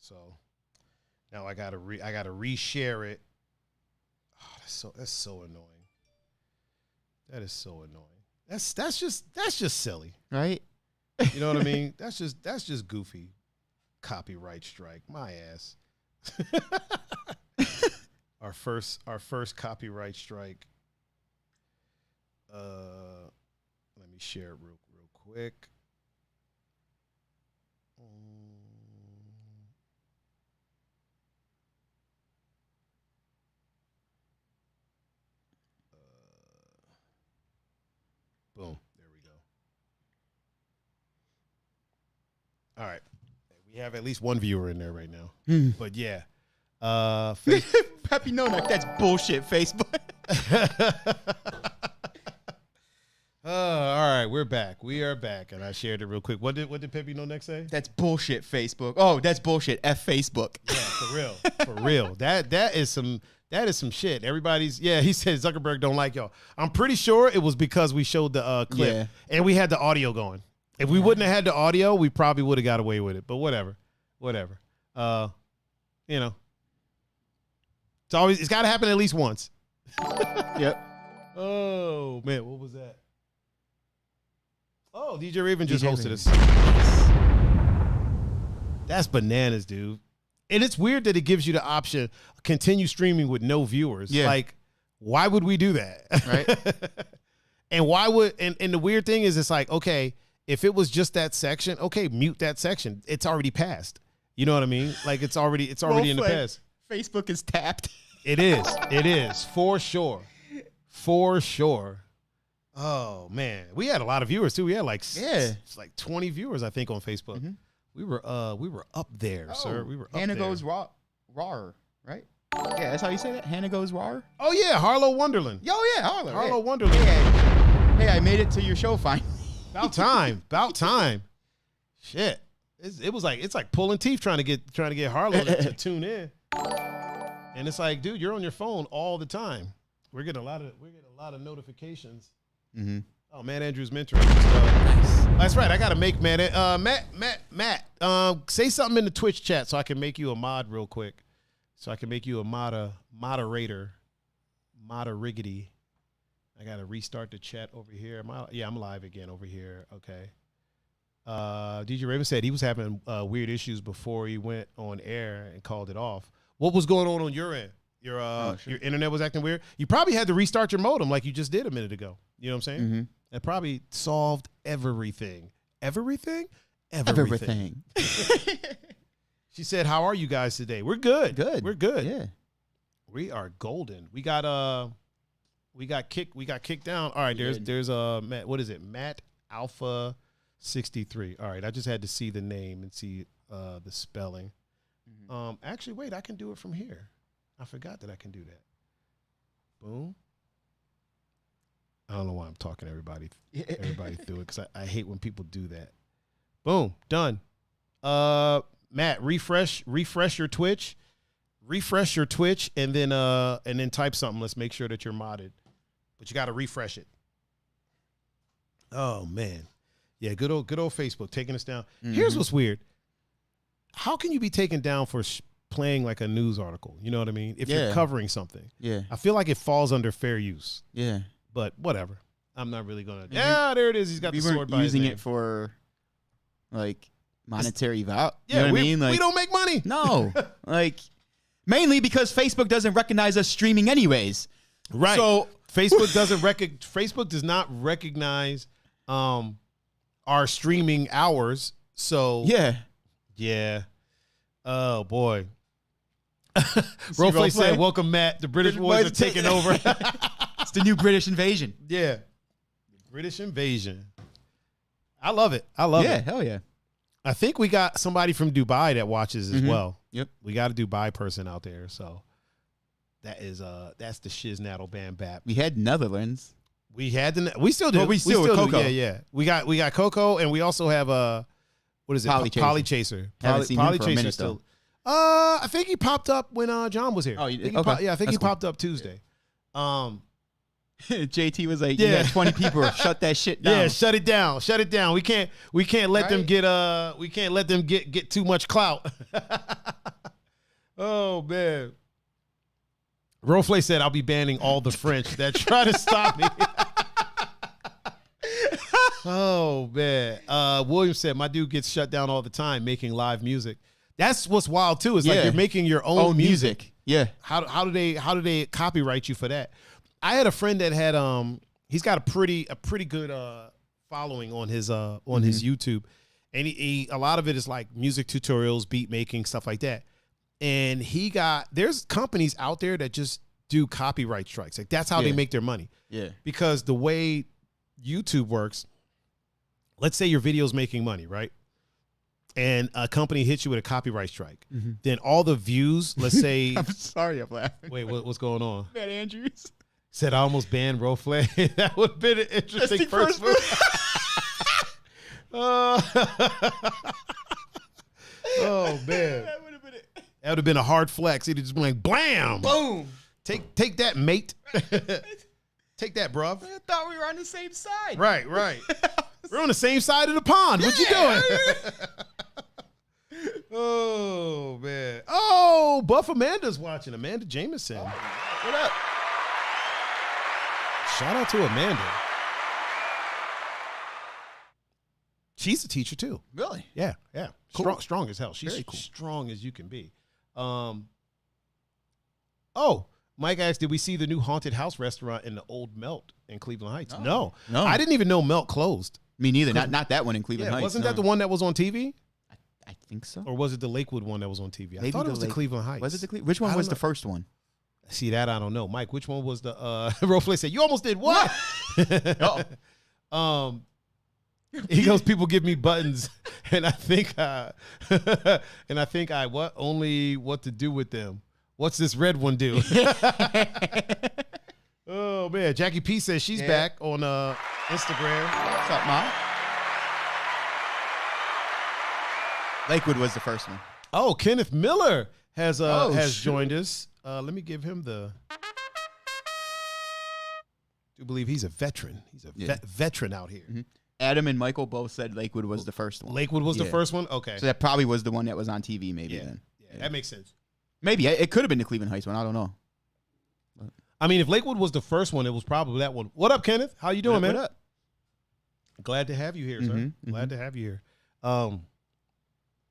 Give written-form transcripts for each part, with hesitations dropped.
So now I gotta reshare it. Oh, that's so annoying. That is so annoying. That's just silly, right? You know what I mean? That's just goofy. Copyright strike, my ass. Our first copyright strike. Let me share it real quick. Boom. There we go. All right. We have at least one viewer in there right now. But yeah. Peppy No Neck, that's bullshit, Facebook. All right, we're back. We are back. And I shared it real quick. What did Peppy No Neck say? That's bullshit, Facebook. Oh, that's bullshit. F Facebook. Yeah, for real. For real. That is some shit. Everybody's, he said Zuckerberg don't like y'all. I'm pretty sure it was because we showed the clip and we had the audio going. If we wouldn't have had the audio, we probably would have got away with it. But whatever. You know. It's got to happen at least once. Yep. Oh, man, what was that? Oh, DJ Raven just hosted us. That's bananas, dude. And it's weird that it gives you the option continue streaming with no viewers. Yeah. Like, why would we do that? Right. And why would and the weird thing is it's like, okay, if it was just that section, okay, mute that section. It's already passed. You know what I mean? Like it's already in the past. Facebook is tapped. It is for sure. For sure. Oh man. We had a lot of viewers too. We had like 20 viewers, I think, on Facebook. Mm-hmm. We were up there, sir. We were up Hannah there. goes raw, right? Yeah, that's how you say that. Hannah goes raw. Oh yeah, Harlow Wonderland. Harlow Wonderland. Hey, I made it to your show finally. About time. Shit. It's like pulling teeth trying to get Harlow to tune in. And it's like, dude, you're on your phone all the time. We're getting a lot of notifications. Mm-hmm. Oh, Matt Andrews mentoring. Nice. That's right. I gotta make Matt. Say something in the Twitch chat so I can make you a mod real quick. So I can make you a moderator. Moderiggity. I gotta restart the chat over here. I'm live again over here. Okay. DJ Raven said he was having weird issues before he went on air and called it off. What was going on your end? Your internet was acting weird. You probably had to restart your modem like you just did a minute ago. You know what I'm saying? Mm-hmm. That probably solved everything. Everything. She said, "How are you guys today?" We're good. We're good. Yeah. We are golden. We got kicked down. All right, there's Matt, what is it? Matt Alpha 63. All right, I just had to see the name and see the spelling. Mm-hmm. Actually, wait, I can do it from here. I forgot that I can do that. Boom. I don't know why I'm talking to everybody through it because I hate when people do that. Boom, done. Matt, refresh your Twitch. Refresh your Twitch and then type something. Let's make sure that you're modded. But you got to refresh it. Oh man. Yeah, good old Facebook taking us down. Mm-hmm. Here's what's weird. How can you be taken down for playing like a news article? You know what I mean? If you're covering something. Yeah. I feel like it falls under fair use. Yeah. But whatever. I'm not really going to. Yeah, there it is. He's got the sword by his name. Using it for like monetary value. Yeah, you know what I mean? Like, we don't make money. No. Like mainly because Facebook doesn't recognize us streaming anyways. Right. So Facebook does not recognize our streaming hours. So yeah. Oh boy. Roleplay said, "Welcome, Matt. The British boys are taking over." It's the new British invasion. Yeah. British invasion. I love it. Yeah, hell yeah. I think we got somebody from Dubai that watches as well. Yep. We got a Dubai person out there, so that's the shiznaddle bam bap. We had Netherlands. We still do. Well, we still do. Coco. Yeah. We got Coco, and we also have what is it? Polychaser. Polychaser still. I think he popped up when John was here. Oh, I think he popped up Tuesday. JT was like, "You got 20 people. Shut that shit down." Yeah, shut it down. We can't let them get too much clout. Oh man. Roflay said, "I'll be banning all the French that try to stop me." Oh man. William said, "My dude gets shut down all the time making live music." That's what's wild too. It's like you're making your own music. Yeah. How do they copyright you for that? I had a friend that had he's got a pretty good following on his YouTube, and he a lot of it is like music tutorials, beat making, stuff like that. And there's companies out there that just do copyright strikes. Like that's how they make their money. Yeah. Because the way YouTube works, let's say your video's making money, right? And a company hits you with a copyright strike. Then all the views, let's say. I'm sorry, I'm laughing. Wait, what's going on? Matt Andrews said I almost banned Roflay. That would have been an interesting first move. Oh man. That would have been a hard flex. He'd just been like, blam. Boom. Take that, mate. Take that, bruv. I thought we were on the same side. Right. We're on the same side of the pond. What you doing? Oh, man. Oh, Buff Amanda's watching. Amanda Jameson. What up? Shout out to Amanda. She's a teacher, too. Really? Yeah. Cool. Strong as hell. She's very cool. Strong as you can be. Mike asked, did we see the new haunted house restaurant in the old Melt in Cleveland Heights? No. I didn't even know Melt closed. Me neither. Not that one in Cleveland Heights. Wasn't that the one that was on TV? I think so. Or was it the Lakewood one that was on TV? I thought it was the Cleveland Heights. Was it the Which one was the first one? See, that I don't know. Mike, which one was the Roflay said, you almost did what? He goes, people give me buttons and I think only what to do with them. What's this red one do? Oh man, Jackie P says she's back on Instagram. What's up, Mom? Lakewood was the first one. Oh, Kenneth Miller has joined us. Let me give him the. I do believe he's a veteran. He's a veteran out here. Mm-hmm. Adam and Michael both said Lakewood was the first one. Lakewood was the first one? Okay. So that probably was the one that was on TV maybe then. Yeah, that makes sense. Maybe. It could have been the Cleveland Heights one. I don't know. I mean, if Lakewood was the first one, it was probably that one. What up, Kenneth? How you doing, man? What up? Glad to have you here, sir. Glad to have you here.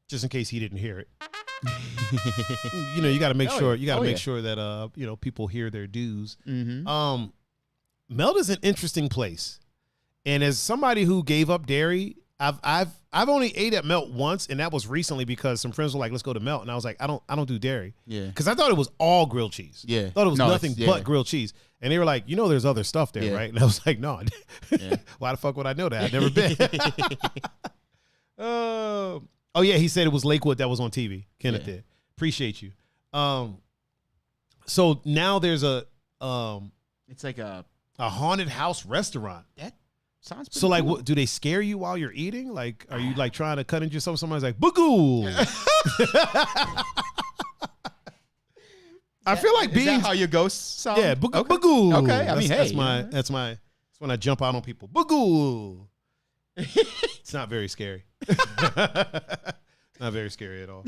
Just in case he didn't hear it. You got to make sure. You got to make sure that people hear their dues. Melt is an interesting place, and as somebody who gave up dairy, I've only ate at Melt once, and that was recently because some friends were like, "Let's go to Melt," and I was like, "I don't do dairy." Yeah, because I thought it was all grilled cheese. Yeah, thought it was nothing but grilled cheese, and they were like, "There's other stuff there, right?" And I was like, "No, why the fuck would I know that? I've never been." Oh yeah, he said it was Lakewood that was on TV. Kenneth did. Appreciate you. So now there's it's like a haunted house restaurant. That sounds pretty so like cool. what, do they scare you while you're eating? Like, are you like trying to cut into something? Somebody's like, "Boo-goo." I feel like being is that how your ghosts sound? Yeah, boo-goo. Okay, I mean, that's when I jump out on people. Boo-goo. It's not very scary. Not very scary at all.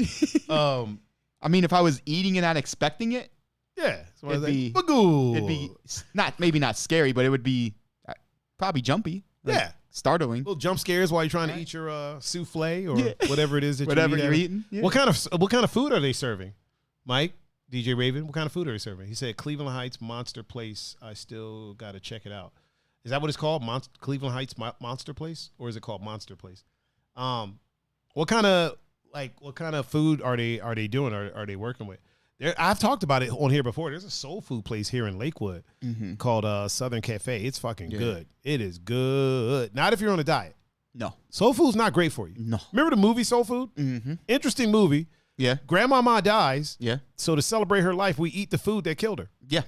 I mean, if I was eating and not expecting it, so it'd be boo-goo. It'd be maybe not scary, but it would be probably jumpy. Startling. Little jump scares while you're trying to eat your souffle or whatever it is that you're eating. Yeah. What kind of food are they serving, Mike? DJ Raven, what kind of food are they serving? He said Cleveland Heights Monster Place. I still got to check it out. Is that what it's called? Cleveland Heights Monster Place, or is it called Monster Place? What kind of food are they doing? Are they working with? I've talked about it on here before. There's a soul food place here in Lakewood called Southern Cafe. It's fucking good. It is good. Not if you're on a diet. No. Soul food's not great for you. No. Remember the movie Soul Food? Interesting movie. Yeah. Grandmama dies. Yeah. So to celebrate her life, we eat the food that killed her. Yeah.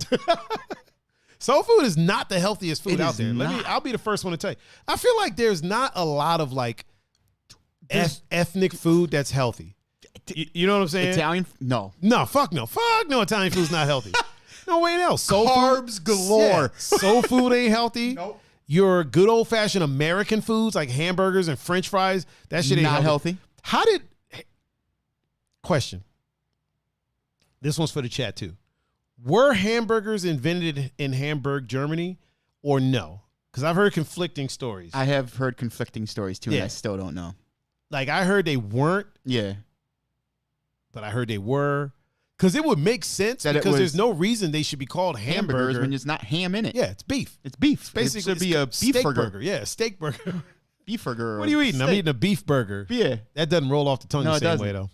Soul food is not the healthiest food out there. I'll be the first one to tell you. I feel like there's not a lot of like ethnic food that's healthy. You know what I'm saying? Italian? No. No, fuck no. Fuck no, Italian food's not healthy. No way in hell. Soul Carbs galore. Yeah. Soul food ain't healthy. Nope. Your good old fashioned American foods like hamburgers and French fries, that shit ain't not healthy. Question. This one's for the chat too. Were hamburgers invented in Hamburg, Germany, or no? Because I've heard conflicting stories. I have heard conflicting stories too, and I still don't know. Like, I heard they weren't. Yeah. But I heard they were. Because it would make sense because there's no reason they should be called hamburgers when there's not ham in it. Yeah, it's beef. It's beef. Basically, it should be a beef burger. Yeah, steak burger. Beef burger. What are you eating? I'm eating a beef burger. Yeah. That doesn't roll off the tongue the same way, though.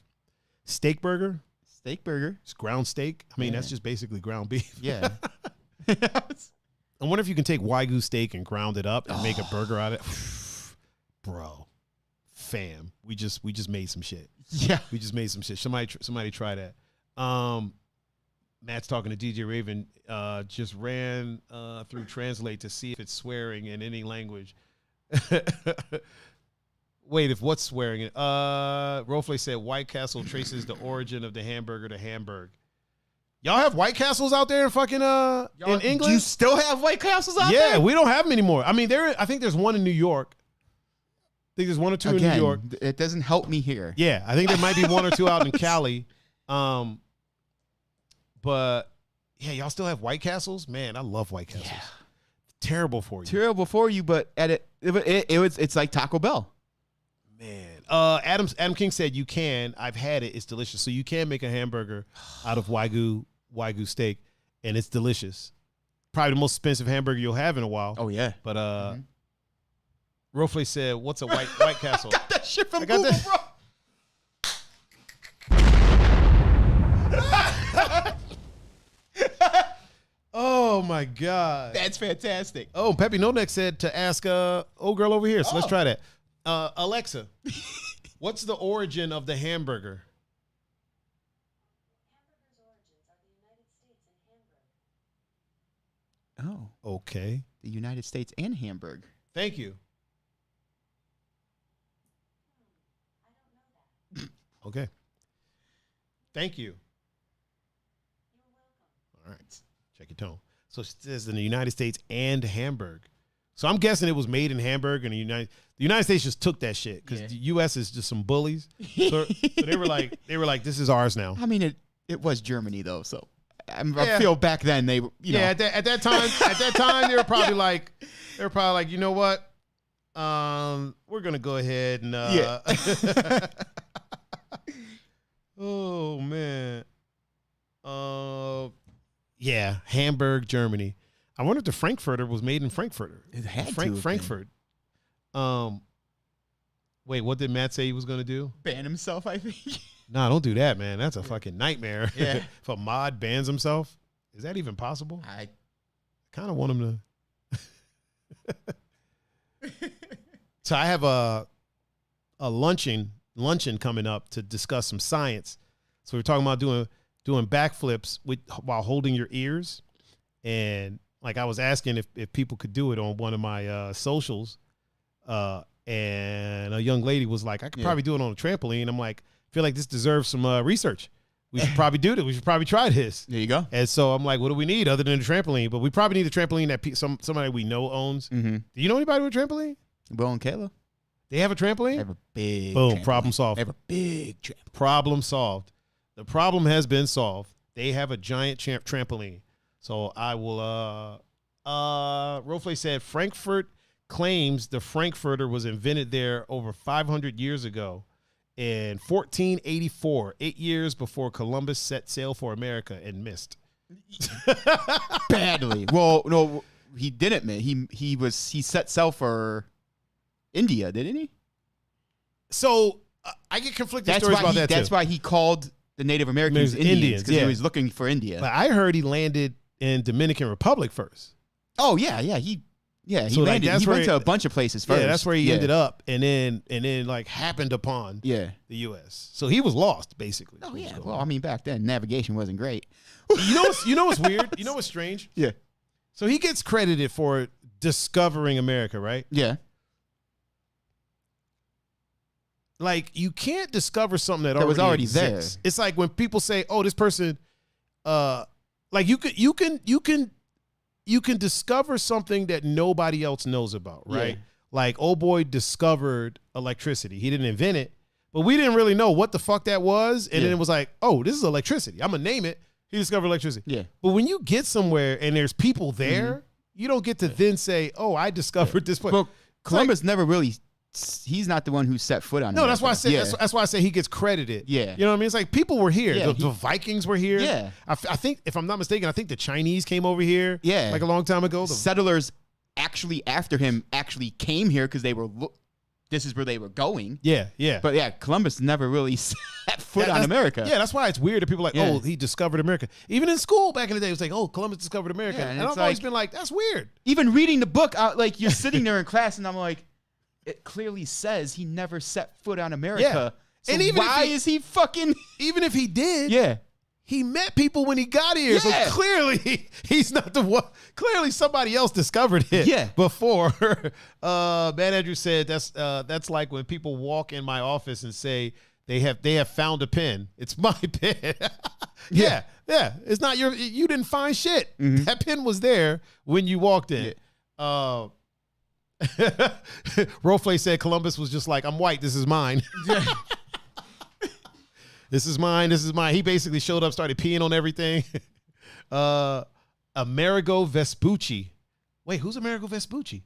Steak burger? Steak burger. It's ground steak. I mean, that's just basically ground beef. Yeah. I wonder if you can take Wagyu steak and ground it up and make a burger out of it. Bro. Fam. We just made some shit. Yeah. We just made some shit. Somebody try that. Matt's talking to DJ Raven. Just ran through Translate to see if it's swearing in any language. Wait, if what's swearing? Rofle said White Castle traces the origin of the hamburger to Hamburg. Y'all have White Castles out there in fucking in England? Do you still have White Castles out there? Yeah, we don't have them anymore. I mean, I think there's one in New York. I think there's one or two in New York. It doesn't help me here. Yeah, I think there might be one or two out in Cali. But yeah, y'all still have White Castles? Man, I love White Castles. Yeah. Terrible for you. Terrible for you, but it's like Taco Bell. Man. Adam King said you can. I've had it. It's delicious. So you can make a hamburger out of Wagyu steak, and it's delicious. Probably the most expensive hamburger you'll have in a while. Oh yeah. But Rofle said, "What's a White Castle?" I got that shit from Google, bro. Oh my God, that's fantastic. Oh, Peppy No Neck said to ask old girl over here. So let's try that. Alexa, what's the origin of the hamburger? Hamburger's origins are the United States and Hamburg. Oh, okay. The United States and Hamburg. Thank you. I don't know that. Okay. Thank you. You're welcome. All right. Check your tone. So it says in the United States and Hamburg. So I'm guessing it was made in Hamburg, and the United States just took that shit because the U.S. is just some bullies. So they were like, this is ours now. I mean, it was Germany though, so I feel back then they, at that time they were probably like, you know what, we're gonna go ahead and oh man, yeah, Hamburg, Germany. I wonder if the Frankfurter was made in Frankfurter. It had Frankfurt. Wait, what did Matt say he was gonna do? Ban himself, I think. Nah, don't do that, man. That's a fucking nightmare. Yeah. If a mod bans himself, is that even possible? I kind of want him to. So I have a luncheon coming up to discuss some science. So we're talking about doing backflips while holding your ears, and like I was asking if people could do it on one of my socials, and a young lady was like, I could probably do it on a trampoline. I'm like, I feel like this deserves some research. We should probably do this. We should probably try this. There you go. And so I'm like, what do we need other than a trampoline? But we probably need a trampoline that somebody we know owns. Mm-hmm. Do you know anybody with a trampoline? Will and Kayla. They have a trampoline? They have a big boom, trampoline. Problem solved. They have a big trampoline. Problem solved. The problem has been solved. They have a giant trampoline. So I will, Rofle said Frankfurt claims the Frankfurter was invented there over 500 years ago in 1484, 8 years before Columbus set sail for America and missed. Badly. Well, no, he didn't miss. He set sail for India, didn't he? So I get conflicted stories about that too. That's why he called the Native Americans Indians, because he was looking for India. But I heard he landed in Dominican Republic first. Oh yeah, he So landed. He went to a bunch of places first. Yeah, that's where he ended up, and then like happened upon the U.S. So he was lost basically. Oh yeah. Well, I mean, back then navigation wasn't great. You know what's weird? You know what's strange? Yeah. So he gets credited for discovering America, right? Yeah. Like you can't discover something that was already exists. there. It's like when people say, "Oh, this person," like you can discover something that nobody else knows about, right? Yeah. Like old boy discovered electricity. He didn't invent it, but we didn't really know what the fuck that was. And Yeah. then it was like, oh, this is electricity. I'm gonna name it. He discovered electricity. Yeah. But when you get somewhere and there's people there, you don't get to then say, oh, I discovered this place. Well, Columbus never really. He's not the one who set foot on. No, that's America. why I said Yeah. that's why I say he gets credited. Yeah. You know what I mean? It's like people were here. Yeah, the Vikings were here. Yeah. I think, if I'm not mistaken, I think the Chinese came over here. Yeah. Like a long time ago. Settlers actually after him came here because they were. This is where they were going. Yeah, yeah. But yeah, Columbus never really set foot on that's- America. Yeah, that's why it's weird that people are like, Yeah. oh, he discovered America. Even in school back in the day, it was like, oh, Columbus discovered America. Yeah, and and I've it's always like- been like, that's weird. Even reading the book, like you're sitting there in class, and I'm like, it clearly says he never set foot on America. Yeah. So And even if why he- is he fucking? Even if he did, Yeah. he met people when he got here. Yeah. So clearly he's not the one. Clearly somebody else discovered it Yeah. before. Man Andrew said that's like when people walk in my office and say they have found a pen. It's my pen. yeah. It's not you didn't find shit. Mm-hmm. That pen was there when you walked in. Rofle said Columbus was just like, I'm white, this is mine. This is mine. This is mine. He basically showed up, started peeing on everything. Amerigo Vespucci. Wait, who's Amerigo Vespucci?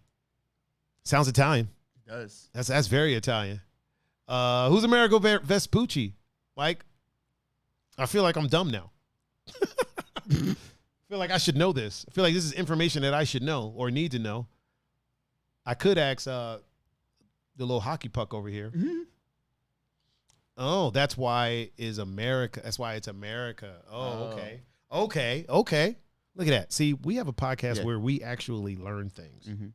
Sounds Italian. It does. That's very Italian. Who's Amerigo Vespucci? Like, I feel like I'm dumb now. I feel like I should know this. I feel like this is information that I should know or need to know. I could ask the little hockey puck over here. Mm-hmm. Oh, that's why is America. That's why it's America. Oh, okay. Look at that. See, we have a podcast where we actually learn things. Mm-hmm.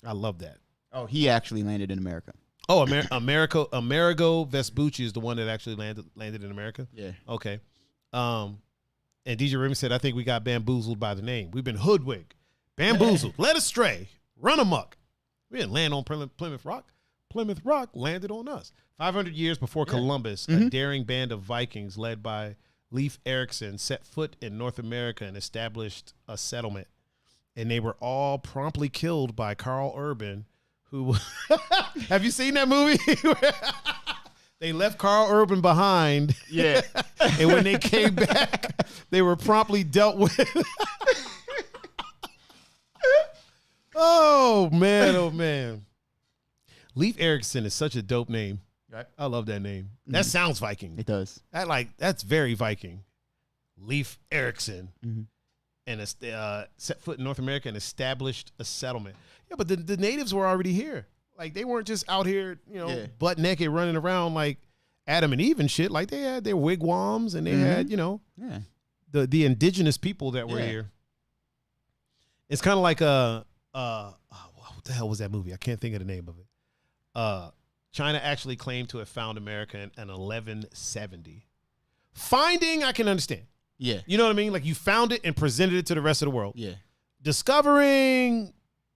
I love that. Oh, he actually landed in America. Oh, Amerigo Vespucci is the one that actually landed in America. Yeah. Okay. And DJ Remy said, I think we got bamboozled by the name. We've been hoodwinked, bamboozled, led astray, run amok. We didn't land on Plymouth Rock. Plymouth Rock landed on us. 500 years before Columbus, a daring band of Vikings led by Leif Erikson set foot in North America and established a settlement. And they were all promptly killed by Carl Urban, who have you seen that movie? They left Carl Urban behind. Yeah. And when they came back, they were promptly dealt with. Oh man. Leif Erikson is such a dope name. Right. I love that name. That sounds Viking. It does. That's very Viking. Leif Erikson. Mm-hmm. And set foot in North America and established a settlement. Yeah, but the natives were already here. Like, they weren't just out here, butt naked running around like Adam and Eve and shit. Like, they had their wigwams and they had, the indigenous people that were here. It's kind of like what the hell was that movie? I can't think of the name of it. China actually claimed to have found America in 1170. Finding, I can understand. Yeah. You know what I mean? Like, you found it and presented it to the rest of the world. Yeah. Discovering,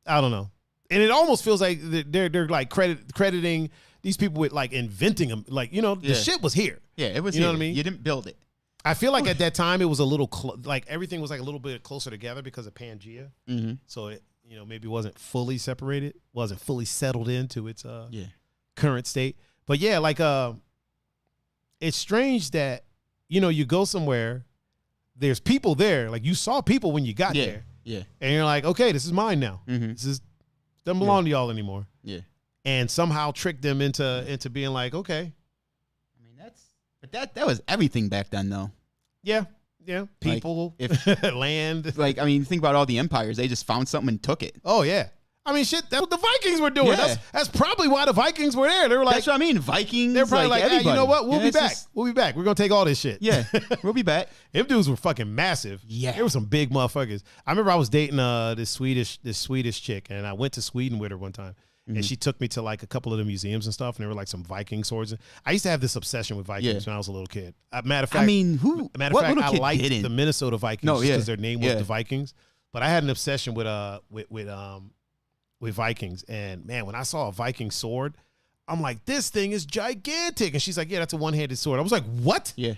I don't know. And it almost feels like they're like crediting these people with like inventing them. Like, the shit was here. Yeah, it was. You know what I mean? You didn't build it. I feel like at that time it was a little like everything was like a little bit closer together because of Pangea. Mm-hmm. So it maybe wasn't fully separated, wasn't fully settled into its Yeah. current state. But yeah, like it's strange that you go somewhere, there's people there, like you saw people when you got there. Yeah. And you're like, okay, this is mine now. Mm-hmm. This doesn't belong to y'all anymore. Yeah. And somehow trick them into being like, okay. I mean, that was everything back then, though. Yeah. People, land. Like, I mean, think about all the empires. They just found something and took it. Oh yeah. I mean, shit, that's what the Vikings were doing. Yeah. That's probably why the Vikings were there. They were like, That's what I mean. Vikings. they're probably like, hey, you know what? We'll be it's back. just- We'll be back. We're gonna take all this shit. yeah, we'll be back. Them dudes were fucking massive. Yeah. There were some big motherfuckers. I remember I was dating this Swedish chick, and I went to Sweden with her one time. And she took me to like a couple of the museums and stuff, and there were like some Viking swords. I used to have this obsession with Vikings when I was a little kid. Matter of fact, I mean, what little I kid liked didn't? the Minnesota Vikings No, because yeah. their name was Yeah. the Vikings. But I had an obsession with Vikings, and man, when I saw a Viking sword, I'm like, this thing is gigantic. And she's like, yeah, that's a one-handed sword. I was like, what? Yeah.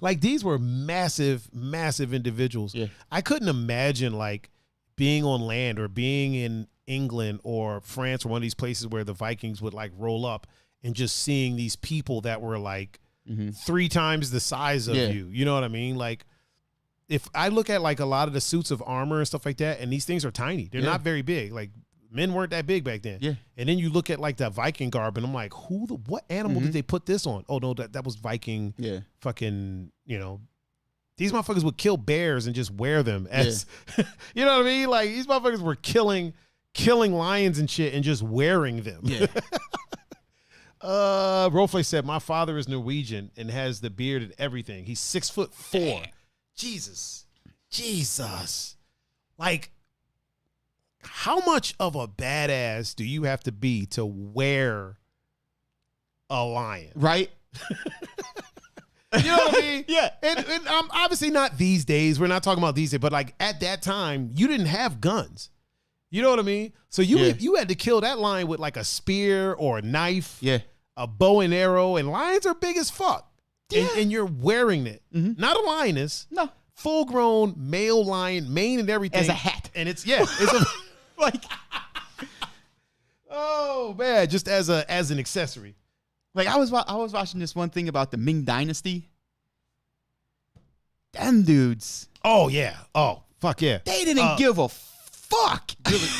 Like, these were massive, massive individuals. Yeah. I couldn't imagine like being on land or being in England or France or one of these places where the Vikings would like roll up and just seeing these people that were like 3 times the size of you. You know what I mean? Like, if I look at like a lot of the suits of armor and stuff like that, and these things are tiny, they're not very big. Like, men weren't that big back then. Yeah. And then you look at like that Viking garb, and I'm like, what animal did they put this on? Oh no, that was Viking. Yeah. Fucking, you know, these motherfuckers would kill bears and just wear them as, you know what I mean? Like, these motherfuckers were killing lions and shit and just wearing them. Yeah. Roleplay said, my father is Norwegian and has the beard and everything. He's 6'4". Jesus. Like, how much of a badass do you have to be to wear a lion? Right? You know what I mean? Yeah. And obviously not these days. We're not talking about these days, but like at that time, you didn't have guns. You know what I mean? So you had to kill that lion with like a spear or a knife, a bow and arrow, and lions are big as fuck. Yeah. And you're wearing it. Not a lioness. No. Full grown male lion, mane and everything. As a hat. And it's a like, oh man, just as an accessory. Like, I was watching this one thing about the Ming Dynasty. Them dudes. Oh yeah. Oh fuck yeah. They didn't give a fuck.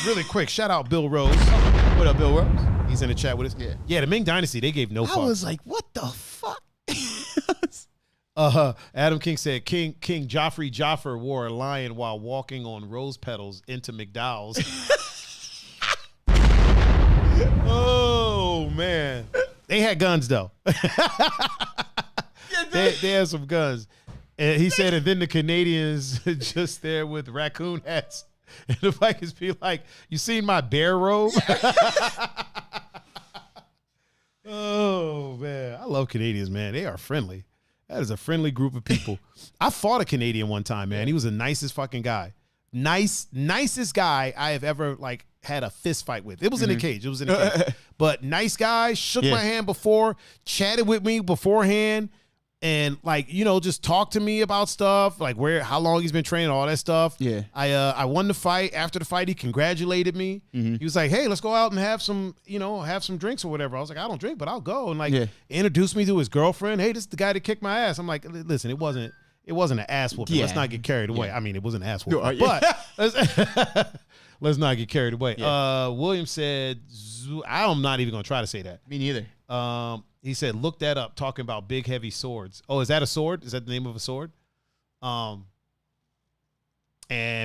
Really quick. Shout out Bill Rose. What up, Bill Rose? He's in the chat with us. Yeah. The Ming Dynasty, they gave no fuck. I was like, what the fuck? Adam King said King Joffrey Joffer wore a lion while walking on rose petals into McDowell's. Oh man, they had guns though. They had some guns, and he said, and then the Canadians just there with raccoon hats, and the Vikings be like, "You seen my bear robe?" Oh man, I love Canadians, man. They are friendly. That is a friendly group of people. I fought a Canadian one time, man. He was the nicest fucking guy. Nicest guy I have ever like had a fist fight with. It was in a cage. But nice guy, shook my hand before, chatted with me beforehand, and like, you know, just talked to me about stuff, like how long he's been training, all that stuff. Yeah. I won the fight. After the fight, he congratulated me. He was like, hey, let's go out and have some drinks or whatever. I was like, I don't drink, but I'll go. And like introduced me to his girlfriend. Hey, this is the guy that kicked my ass. I'm like, listen, it wasn't an ass whooping. Yeah. Let's not get carried away. I mean, it was an ass whooping, but let's not get carried away. Yeah. William said, I'm not even going to try to say that. Me neither. He said, look that up, talking about big, heavy swords. Oh, is that a sword? Is that the name of a sword? And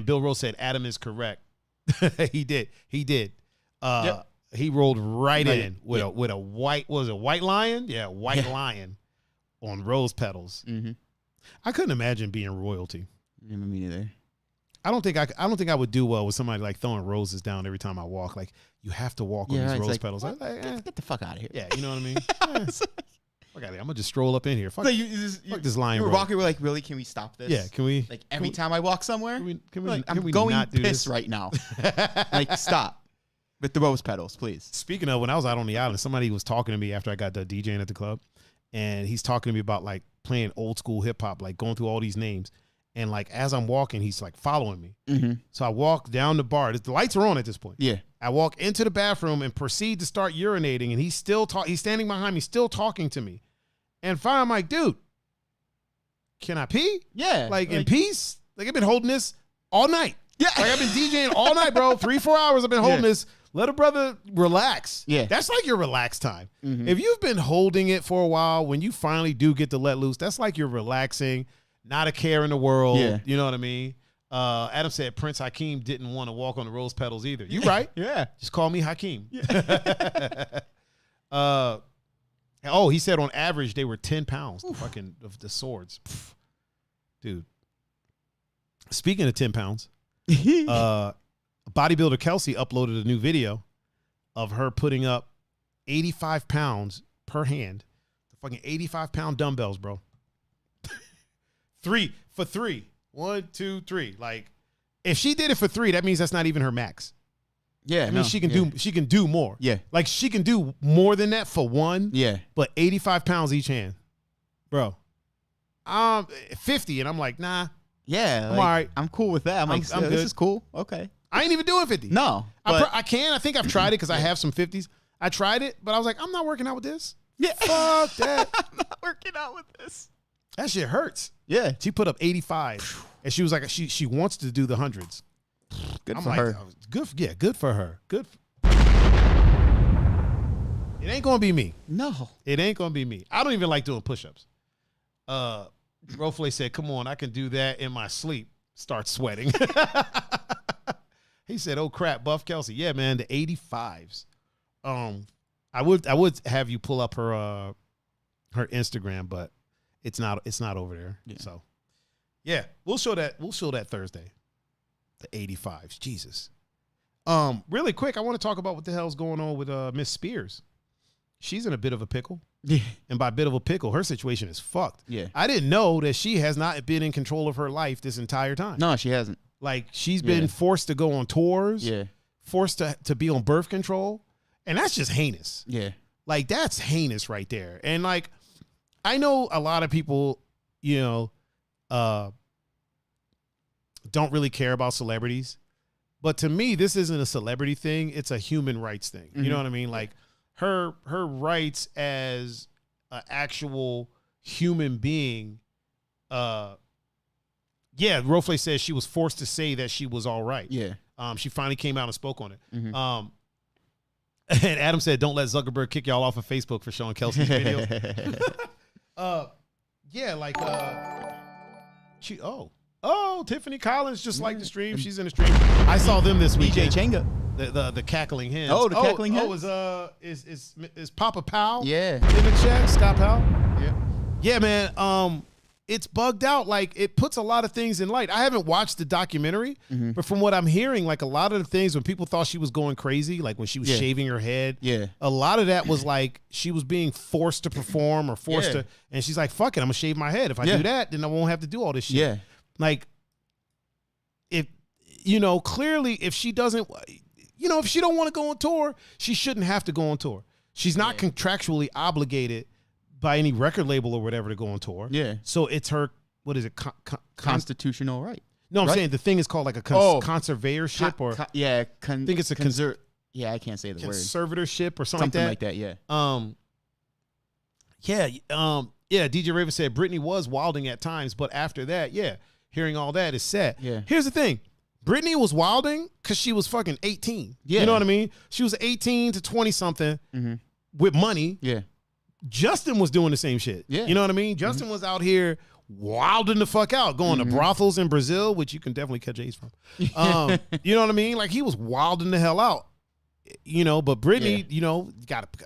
Bill Rose said, Adam is correct. He did. He rolled right in with a white, what was it, white lion? Yeah, white lion on rose petals. I couldn't imagine being royalty. Me neither. I don't think I would do well with somebody like throwing roses down every time I walk. Like, you have to walk on these rose petals. Get the fuck out of here. Yeah, you know what I mean? Fuck out of here. I'm gonna just stroll up in here. Fuck this lion. You were walking. We're like, really? Can we stop this? Yeah, can we? Like every time I walk somewhere, I'm going piss right now. Like, stop with the rose petals, please. Speaking of, when I was out on the island, somebody was talking to me after I got done DJing at the club, and he's talking to me about like playing old school hip hop, like going through all these names. And like, as I'm walking, he's like following me. So I walk down the bar. The lights are on at this point. Yeah. I walk into the bathroom and proceed to start urinating. And he's still he's standing behind me, still talking to me. And finally, I'm like, dude, can I pee? Yeah. Like in peace? Like, I've been holding this all night. Yeah. Like, I've been DJing all night, bro. 3-4 hours I've been holding this. Let a brother relax. Yeah. That's like your relax time. If you've been holding it for a while, when you finally do get to let loose, that's like you're relaxing. Not a care in the world. Yeah. You know what I mean? Adam said Prince Hakeem didn't want to walk on the rose petals either. You right. Yeah. Just call me Hakeem. Yeah. He said on average they were 10 pounds, the swords. Pff. Dude. Speaking of 10 pounds, bodybuilder Kelsey uploaded a new video of her putting up 85 pounds per hand. The fucking 85-pound dumbbells, bro. 3 for 3. 1, 2, 3. Like, if she did it for 3, that means that's not even her max. Yeah, I mean, she can do more. Yeah, like she can do more than that for 1. Yeah, but 85 pounds each hand, bro. 50, and I'm like, nah. Yeah, I'm all right. I'm cool with that. I'm like, I'm this is cool. Okay. I ain't even doing 50. No, I can. I think I've tried it because I have some 50s. I tried it, but I was like, I'm not working out with this. Yeah. Fuck that. I'm not working out with this. That shit hurts. Yeah. She put up 85, and she was like, she wants to do the hundreds. Good I'm for like, her. good. Yeah, good for her. Good. It ain't gonna be me. No. It ain't gonna be me. I don't even like doing push-ups. Rofle said, "Come on, I can do that in my sleep." Start sweating. He said, "Oh crap, Buff Kelsey." Yeah, man, the 85s. I would have you pull up her Instagram, but it's not over there. Yeah. So yeah, we'll show that Thursday. The 85s. Jesus. Really quick, I want to talk about what the hell's going on with Miss Spears. She's in a bit of a pickle. Yeah. And by bit of a pickle, her situation is fucked. Yeah. I didn't know that she has not been in control of her life this entire time. No, she hasn't. Like, she's been forced to go on tours. Yeah. Forced to be on birth control. And that's just heinous. Yeah. Like, that's heinous right there. And, like, I know a lot of people, don't really care about celebrities. But to me, this isn't a celebrity thing. It's a human rights thing. Mm-hmm. You know what I mean? Like, her rights as an actual human being. Rofle says she was forced to say that she was all right. Yeah. She finally came out and spoke on it. Mm-hmm. And Adam said, "Don't let Zuckerberg kick y'all off of Facebook for showing Kelsey's videos." Tiffany Collins just liked the stream. She's in the stream. I saw them this weekend. DJ Chenga. The cackling hens. Oh, the cackling hens. Is Papa Powell? Yeah. In the chat, Scott Powell. Yeah. Yeah, man. It's bugged out. Like, it puts a lot of things in light. I haven't watched the documentary, but from what I'm hearing, like, a lot of the things when people thought she was going crazy, like when she was shaving her head, a lot of that was like she was being forced to perform or forced to, and she's like, "Fuck it, I'm gonna shave my head. If I do that, then I won't have to do all this shit." Yeah. Like, if clearly, if she doesn't, if she don't want to go on tour, she shouldn't have to go on tour. She's not contractually obligated by any record label or whatever to go on tour. Yeah. So it's her, what is it? Constitutional right. No, I'm right? saying the thing is called like a conservatorship or I think it's a yeah, I can't say the word. Conservatorship or something like that. Yeah. DJ Raven said Britney was wilding at times, but after that, hearing all that is sad. Yeah. Here's the thing. Britney was wilding because she was fucking 18. Yeah. You know what I mean? She was 18 to 20 something with money. Yeah. Justin was doing the same shit. Yeah. You know what I mean? Justin was out here wilding the fuck out, going to brothels in Brazil, which you can definitely catch AIDS from. You know what I mean? Like, he was wilding the hell out. But Britney,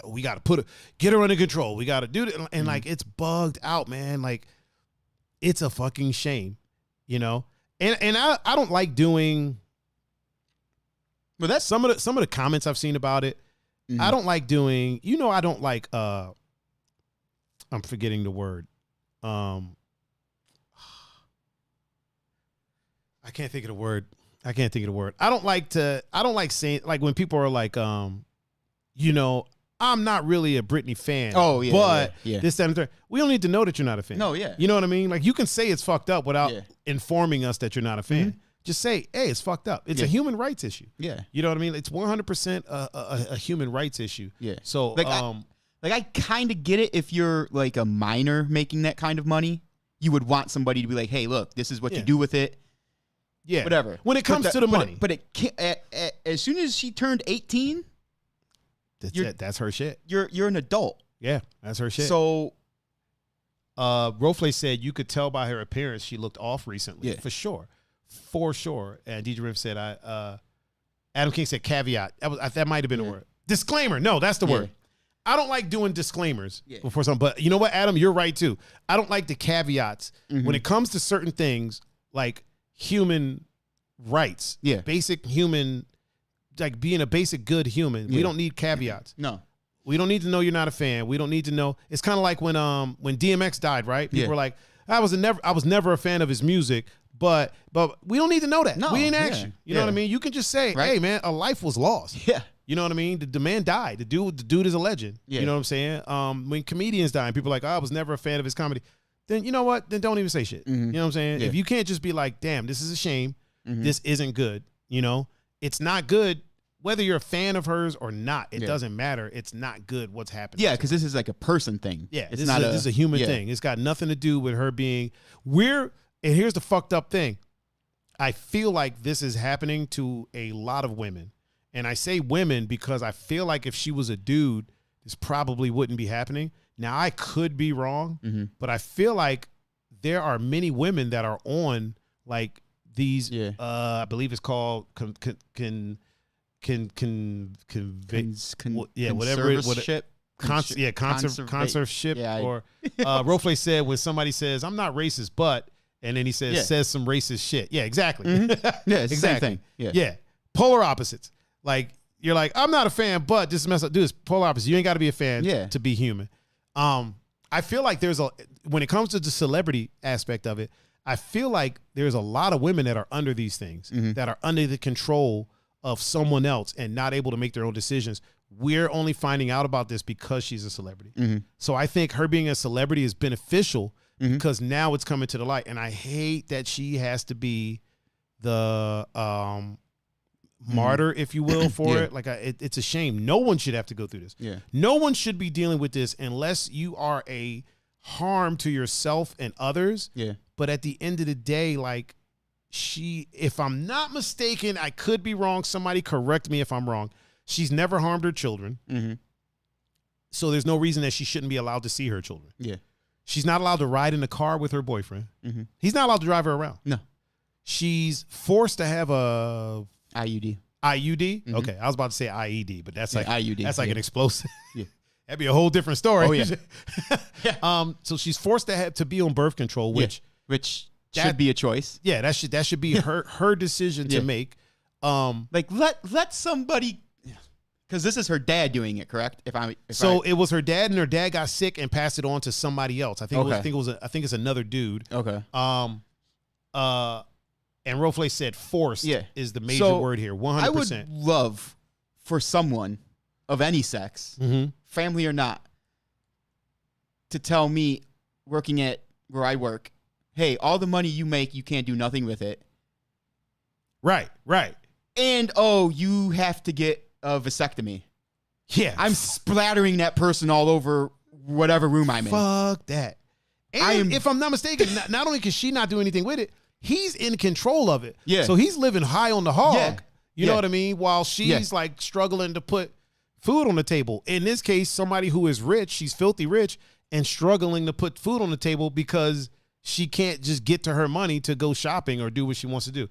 we gotta get her under control. We gotta do it. And like, it's bugged out, man. Like, it's a fucking shame, And I don't like doing. But that's some of the comments I've seen about it. I don't like doing. I don't like. I'm forgetting the word. I can't think of the word. I don't like saying, like, when people are like, I'm not really a Britney fan. Oh, yeah. But yeah. this, that, and the third. We don't need to know that you're not a fan. No, yeah. You know what I mean? Like, you can say it's fucked up without informing us that you're not a fan. Just say, hey, it's fucked up. It's a human rights issue. Yeah. You know what I mean? It's 100% a human rights issue. Yeah. So, I kind of get it. If you're like a minor making that kind of money, you would want somebody to be like, hey, look, this is what you do with it. Yeah. Whatever. When it comes to the money. But it can't, as soon as she turned 18, that's her shit. You're an adult. Yeah, that's her shit. So, Rofle said you could tell by her appearance she looked off recently. Yeah. For sure. And DJ Riff said, Adam King said caveat. That might have been a word. Disclaimer. No, that's the word. I don't like doing disclaimers before something. But you know what, Adam? You're right, too. I don't like the caveats. When it comes to certain things, like human rights, basic human, like being a basic good human, we don't need caveats. No. We don't need to know you're not a fan. We don't need to know. It's kind of like when DMX died, right? People were like, I was never a fan of his music, but we don't need to know that. No, we ain't asked you. You know what I mean? You can just say, hey, man, a life was lost. Yeah. You know what I mean? The man died. The dude is a legend. Yeah. You know what I'm saying? When comedians die and people are like, I was never a fan of his comedy, then you know what? Then don't even say shit. You know what I'm saying? Yeah. If you can't just be like, damn, this is a shame. This isn't good. It's not good whether you're a fan of hers or not, it doesn't matter. It's not good what's happening. Yeah, because this is like a person thing. Yeah, it's this is a human thing. It's got nothing to do with her being and here's the fucked up thing. I feel like this is happening to a lot of women. And I say women because I feel like if she was a dude, this probably wouldn't be happening. Now, I could be wrong, but I feel like there are many women that are on like these, I believe it's called conservatorship. Or Rofle said when somebody says, I'm not racist, but, and then he says some racist shit. Yeah, exactly. Yeah, it's the same thing. Yeah. Polar opposites. Like, you're like, I'm not a fan, but this is messed up. Dude, it's polar opposite. You ain't got to be a fan to be human. I feel like when it comes to the celebrity aspect of it, I feel like there's a lot of women that are under these things, that are under the control of someone else and not able to make their own decisions. We're only finding out about this because she's a celebrity. So I think her being a celebrity is beneficial because now it's coming to the light. And I hate that she has to be the martyr, if you will, for it. Like, it's a shame. No one should have to go through this. No one should be dealing with this unless you are a harm to yourself and others. But at the end of the day, like, if I'm not mistaken, I could be wrong. Somebody correct me if I'm wrong. She's never harmed her children. So there's no reason that she shouldn't be allowed to see her children. She's not allowed to ride in the car with her boyfriend. He's not allowed to drive her around. No. She's forced to have a IUD. Okay, I was about to say IED, but that's like IUD. That's like an explosive. That'd be a whole different story. Oh yeah. So she's forced to be on birth control, which should be a choice. Yeah, that should be her decision to make. Like let somebody, because this is her dad doing it, correct? It was her dad, and her dad got sick and passed it on to somebody else. I think it's another dude. Okay. And Rofle said forced is the major word here, 100%. I would love for someone of any sex, family or not, to tell me, working at where I work, hey, all the money you make, you can't do nothing with it. Right. And, you have to get a vasectomy. Yeah. I'm splattering that person all over whatever room I'm in. Fuck that. And if I'm not mistaken, not only can she not do anything with it, he's in control of it. Yeah. So he's living high on the hog. Yeah. You know what I mean? While she's like struggling to put food on the table. In this case, somebody who is rich, she's filthy rich and struggling to put food on the table because she can't just get to her money to go shopping or do what she wants to do.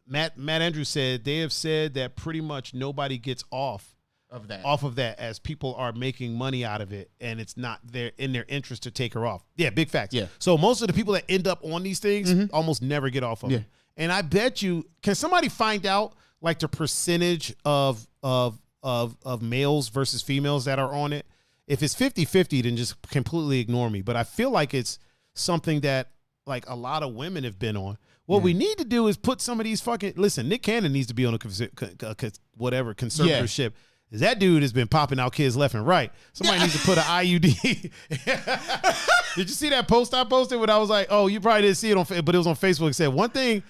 Matt Andrews said they have said that pretty much nobody gets off of that as people are making money out of it, and it's not in their interest to take her off. Yeah, big facts. Yeah. So most of the people that end up on these things almost never get off of it. And I bet you, can somebody find out like the percentage of males versus females that are on it? If it's 50-50, then just completely ignore me. But I feel like it's something that like a lot of women have been on. What we need to do is put some of these listen, Nick Cannon needs to be on a conservatorship. That dude has been popping out kids left and right. Somebody needs to put an IUD. Did you see that post I posted when I was like, oh, you probably didn't see it but it was on Facebook. It said one thing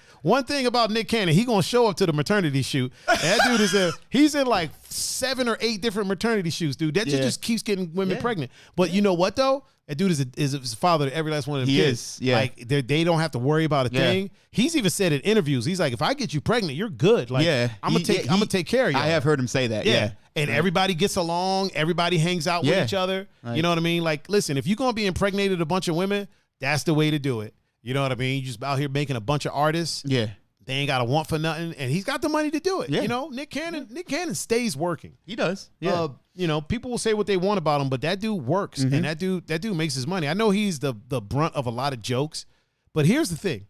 about Nick Cannon, he gonna show up to the maternity shoot. And that dude he's in like 7 or 8 different maternity shoots, dude. That just keeps getting women pregnant. But you know what though? That dude is a father to every last one of them kids. Like they don't have to worry about a thing. He's even said in interviews, he's like, if I get you pregnant, you're good. Like I'm gonna take care of you. I have heard him say that. Yeah. And everybody gets along, everybody hangs out with each other. Right. You know what I mean? Like, listen, if you're gonna be impregnated a bunch of women, that's the way to do it. You know what I mean? You just out here making a bunch of artists. Yeah. They ain't got to want for nothing, and he's got the money to do it. Yeah. You know, Nick Cannon stays working. He does. Yeah. You know, people will say what they want about him, but that dude works, and that dude makes his money. I know he's the brunt of a lot of jokes, but here's the thing.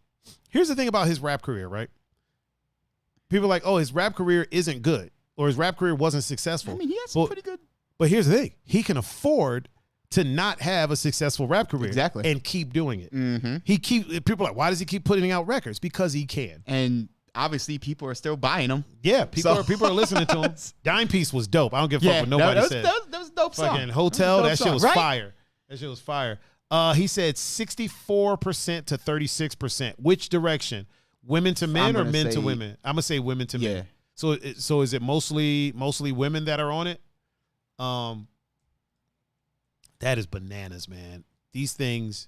Here's the thing about his rap career, right? People are like, oh, his rap career isn't good, or his rap career wasn't successful. I mean, he has some pretty good. But here's the thing. He can afford to not have a successful rap career and keep doing it. People are like, why does he keep putting out records? Because he can. And obviously people are still buying them. Yeah, people are listeing to him. Dime Piece was dope. I don't give a fuck what nobody said. That was a dope song. Fucking Hotel, that shit was fire. That shit was fire. He said 64% to 36%. Which direction? Women to men or men to women? I'm going to say women to men. So is it mostly women that are on it? That is bananas, man. These things,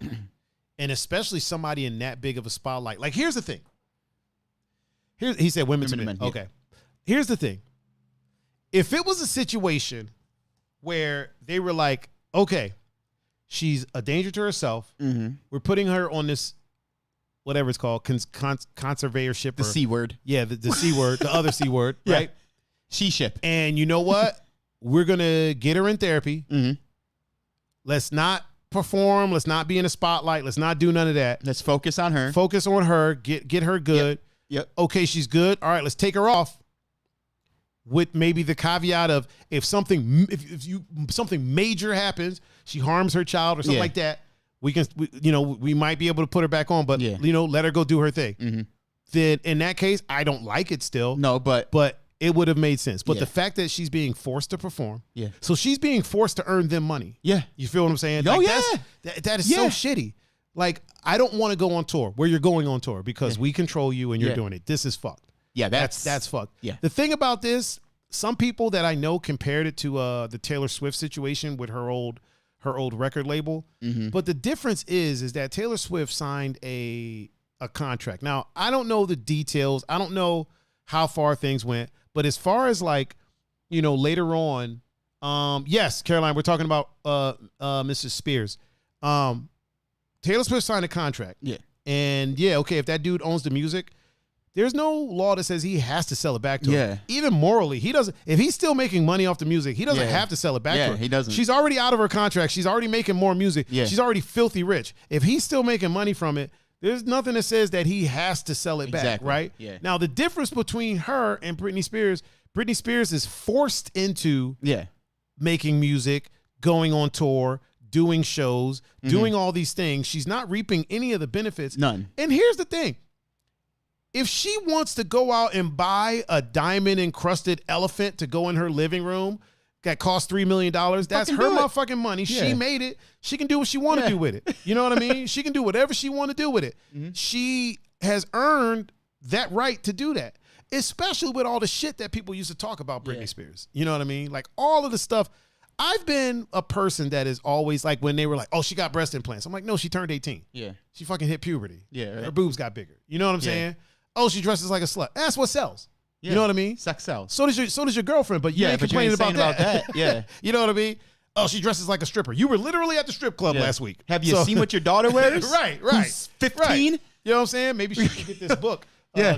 and especially somebody in that big of a spotlight. Like, here's the thing. He said women to men. Okay. Here's the thing. If it was a situation where they were like, okay, she's a danger to herself. Mm-hmm. We're putting her on this, whatever it's called, conservatorship. The C word. Yeah, the C word, the other C word, yeah. Right? She ship. And you know what? We're going to get her in therapy. Mm-hmm. Let's not perform. Let's not be in the spotlight. Let's not do none of that. Let's focus on her. Focus on her. Get her good. Yep. Okay, she's good. All right, let's take her off. With maybe the caveat of if something major happens, she harms her child or something like that, we might be able to put her back on, but let her go do her thing. Mm-hmm. Then in that case, I don't like it still. No, but it would have made sense. But the fact that she's being forced to perform, so she's being forced to earn them money. Yeah, you feel what I'm saying? Oh, like, that is so shitty. Like, I don't want to go on tour where you're going on tour because we control you and you're doing it. This is fucked. Yeah, that's fucked. Yeah. The thing about this, some people that I know compared it to the Taylor Swift situation with her old record label. Mm-hmm. But the difference is that Taylor Swift signed a contract. Now, I don't know the details. I don't know how far things went. But as far as later on, yes, Caroline, we're talking about Mrs. Spears. Taylor Swift signed a contract. Yeah. And okay, if that dude owns the music, there's no law that says he has to sell it back to her. Even morally, he doesn't. If he's still making money off the music, he doesn't have to sell it back to her. He doesn't. She's already out of her contract. She's already making more music. Yeah. She's already filthy rich. If he's still making money from it, there's nothing that says that he has to sell it back, right? Yeah. Now, the difference between her and Britney Spears is forced into making music, going on tour, doing shows, doing all these things. She's not reaping any of the benefits. None. And here's the thing. If she wants to go out and buy a diamond-encrusted elephant to go in her living room that costs $3 million, that's her motherfucking money. Yeah. She made it. She can do what she want to do with it. You know what I mean? She can do whatever she want to do with it. Mm-hmm. She has earned that right to do that, especially with all the shit that people used to talk about Britney Spears. You know what I mean? Like, all of the stuff. I've been a person that is always like, when they were like, oh, she got breast implants. I'm like, no, she turned 18. Yeah. She fucking hit puberty. Yeah. Right. Her boobs got bigger. You know what I'm saying? Oh, she dresses like a slut. That's what sells. Yeah. You know what I mean? Sex sells. So does your girlfriend, but you ain't complaining about that. Yeah. You know what I mean? Oh, she dresses like a stripper. You were literally at the strip club last week. Have you seen what your daughter wears? Right. Who's 15? Right. You know what I'm saying? Maybe she should get this book,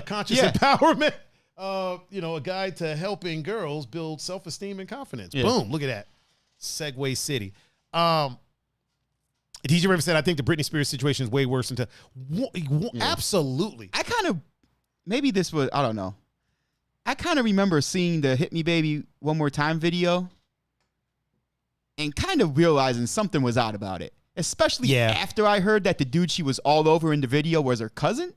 Conscious Empowerment. A guide to helping girls build self-esteem and confidence. Yeah. Boom. Look at that. Segway City. DJ Raven said, I think the Britney Spears situation is way worse than absolutely. I kind of, maybe this was, I don't know. I kind of remember seeing the Hit Me Baby One More Time video and kind of realizing something was odd about it. Especially after I heard that the dude she was all over in the video was her cousin.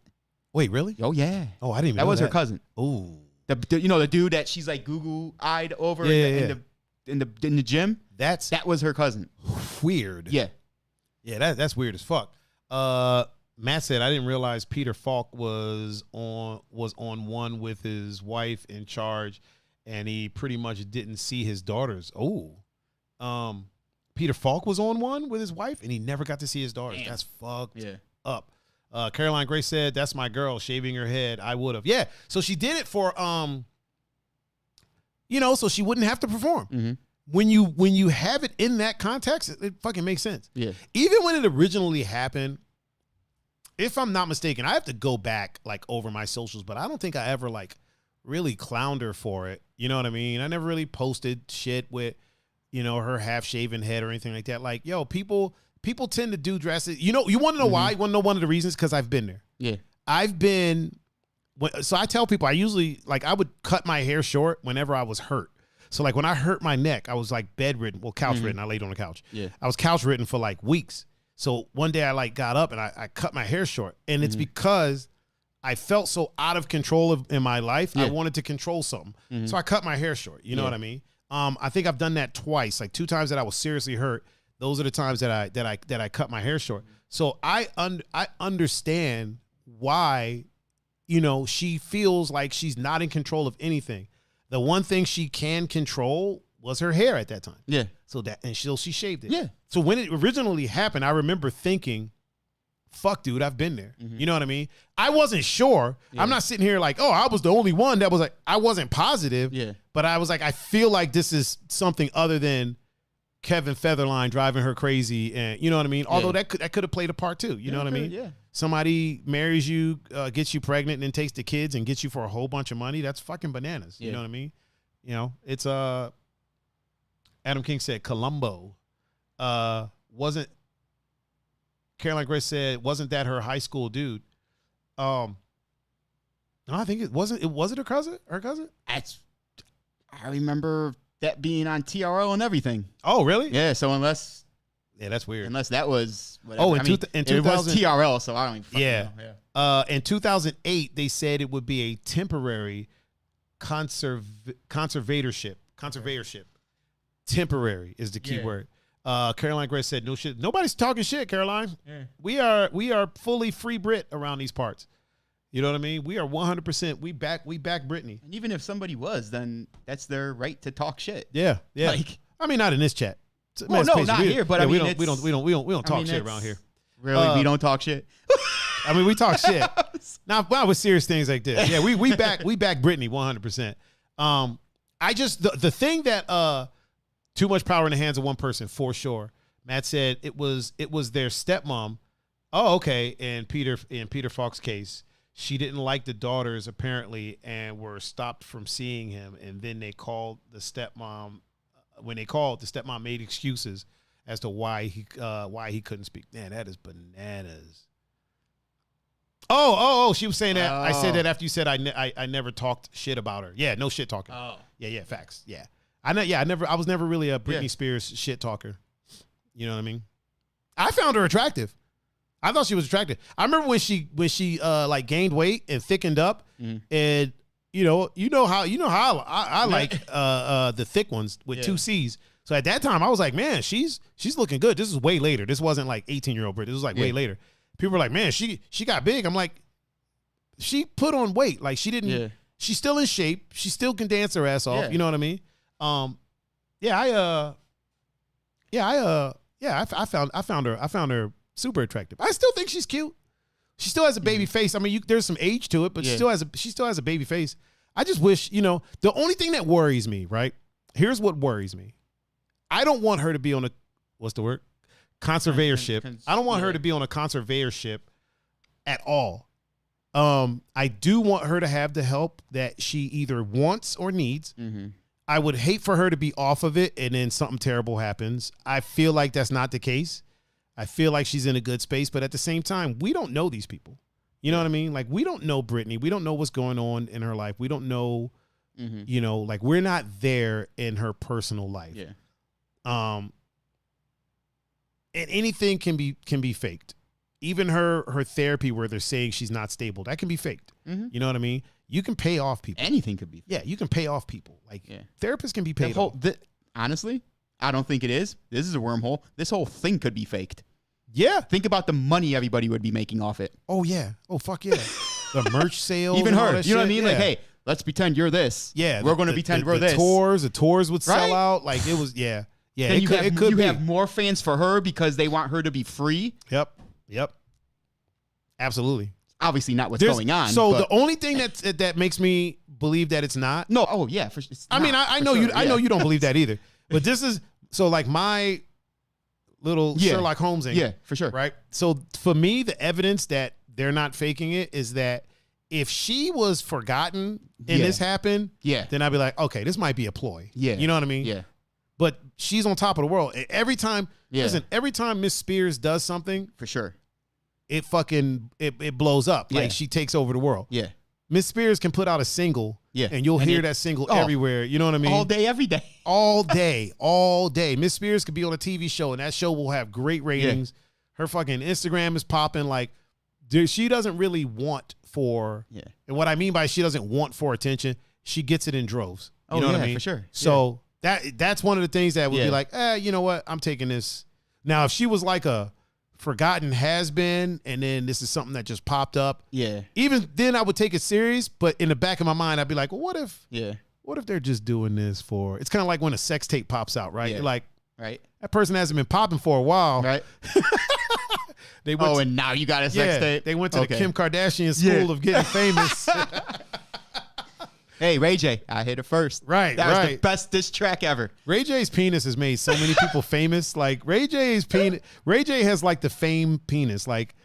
Wait, really? Oh, yeah. Oh, I didn't even know that was her cousin. Oh. The dude that she's like Google-eyed over in the gym. That was her cousin. Weird. Yeah. Yeah, that's weird as fuck. Matt said, I didn't realize Peter Falk was on one with his wife in charge, and he pretty much didn't see his daughters. Oh. Peter Falk was on one with his wife, and he never got to see his daughters. Damn. That's fucked up. Caroline Grace said, that's my girl shaving her head. I would have. Yeah. So she did it for, so she wouldn't have to perform. Mm-hmm. When you have it in that context, it fucking makes sense. Yeah. Even when it originally happened, if I'm not mistaken, I have to go back like over my socials, but I don't think I ever like really clowned her for it. You know what I mean? I never really posted shit with, her half-shaven head or anything like that. Like, yo, people tend to do dresses. You want to know why? You want to know one of the reasons? Because I've been there. Yeah. So I tell people, I usually, like, I would cut my hair short whenever I was hurt. So, like, when I hurt my neck, I was, like, bedridden. Well, couch-ridden. I laid on the couch. Yeah. I was couch-ridden for, like, weeks. So, one day I, like, got up and I cut my hair short. And it's because I felt so out of control in my life. I wanted to control something. So, I cut my hair short. You know what I mean? I think I've done that twice. Like, 2 times that I was seriously hurt. Those are the times that I cut my hair short. So, I understand why, she feels like she's not in control of anything. The one thing she can control was her hair at that time. Yeah. So she shaved it. Yeah. So when it originally happened, I remember thinking, fuck, dude, I've been there. You know what I mean? I wasn't sure. Yeah. I'm not sitting here like, oh, I was the only one that was like, I wasn't positive. Yeah. But I was like, I feel like this is something other than Kevin Featherline driving her crazy. And you know what I mean? Although that could have played a part too. You know what I mean? Yeah. Somebody marries you, gets you pregnant, and then takes the kids and gets you for a whole bunch of money. That's fucking bananas. You know what I mean? It's Adam King said Columbo wasn't. Caroline Grace said, wasn't that her high school dude? No, I think it wasn't. Was it her cousin? Her cousin? I remember that being on TRL and everything. Oh, really? Yeah. So that's weird. Unless that was whatever. Oh, in 2000, it was TRL, so I don't even fucking know. Yeah. In 2008, they said it would be a temporary conservatorship. Temporary is the key word. Caroline Grace said, no shit. Nobody's talking shit, Caroline. Yeah. We are fully free Brit around these parts. You know what I mean? We are 100%. We back Britney. And even if somebody was, then that's their right to talk shit. Yeah. Like, I mean, not in this chat. Well, no, not here. But I mean, we don't talk shit around here. Really, we don't talk shit. I mean, we talk shit. Not with serious things like this. Yeah, we back Britney 100%. I just the thing that too much power in the hands of one person for sure. Matt said it was their stepmom. Oh, okay. In Peter Falk's case, she didn't like the daughters apparently and were stopped from seeing him. And then they called the stepmom. When they called, the stepmom made excuses as to why he couldn't speak. Man, that is bananas. Oh, she was saying that. I said that after you said I never talked shit about her. Yeah, no shit talking. Oh. Yeah, facts. Yeah. I was never really a Britney Spears shit talker. You know what I mean? I found her attractive. I thought she was attractive. I remember when she like gained weight and thickened up, and you know how I like the thick ones with 2 C's. So at that time I was like, man, she's looking good. This is way later. This wasn't like 18-year-old Brit. This was like way later. People were like, man, she got big. I'm like, she put on weight. Like she didn't. Yeah. She's still in shape. She still can dance her ass off. Yeah. You know what I mean? I found her super attractive. I still think she's cute. She still has a baby face. I mean, there's some age to it, but she still has a baby face. I just wish, the only thing that worries me, right? Here's what worries me. I don't want her to be on what's the word? Conservatorship. I don't want her to be on a conservatorship at all. I do want her to have the help that she either wants or needs. Mm-hmm. I would hate for her to be off of it and then something terrible happens. I feel like that's not the case. I feel like she's in a good space, but at the same time, we don't know these people. You know what I mean? Like, we don't know Britney. We don't know what's going on in her life. We don't know, like, we're not there in her personal life. Yeah. And anything can be faked. Even her therapy where they're saying she's not stable, that can be faked. Mm-hmm. You know what I mean? You can pay off people. Anything could be. Yeah, you can pay off people. Like therapists can be paid off. Honestly, I don't think it is. This is a wormhole. This whole thing could be faked. Yeah. Think about the money everybody would be making off it. Oh yeah. Oh fuck yeah. The merch sales. Even her. You know what I mean? Yeah. Like, hey, let's pretend you're this. Yeah. We're going to pretend we're this. The tours would sell out. Like it was. Yeah. Yeah. Then you have more fans for her because they want her to be free. Yep. Absolutely. Obviously not what's going on. So the only thing that makes me believe that it's not. No. Oh yeah. I know you. I know you don't believe that either. But this is like my little Sherlock Holmes angle. Yeah, for sure. Right. So for me, the evidence that they're not faking it is that if she was forgotten and this happened, then I'd be like, okay, this might be a ploy. Yeah. You know what I mean? Yeah. But she's on top of the world. Every time, listen, every time Miss Spears does something, for sure, it blows up. Like she takes over the world. Yeah. Miss Spears can put out a single, and you'll hear that single everywhere. You know what I mean? All day, every day. All day. Miss Spears could be on a TV show, and that show will have great ratings. Her fucking Instagram is popping. Like, dude, she doesn't really want for. Yeah. And what I mean by she doesn't want for attention, she gets it in droves. You know what I mean? For sure. So that's one of the things that would be like, you know what? I'm taking this. Now, if she was like a forgotten has been, and then this is something that just popped up. Yeah. Even then, I would take it serious, but in the back of my mind, I'd be like, well, what if they're just doing this for? It's kind of like when a sex tape pops out, right? Yeah. You're like, Right. that person hasn't been popping for a while, Right. They went and now you got a sex tape. They went to the Kim Kardashian school of getting famous. Hey, Ray J, I hit it first. Right, that was the best diss track ever. Ray J's penis has made so many people famous. Like Ray J has like the fame penis. Like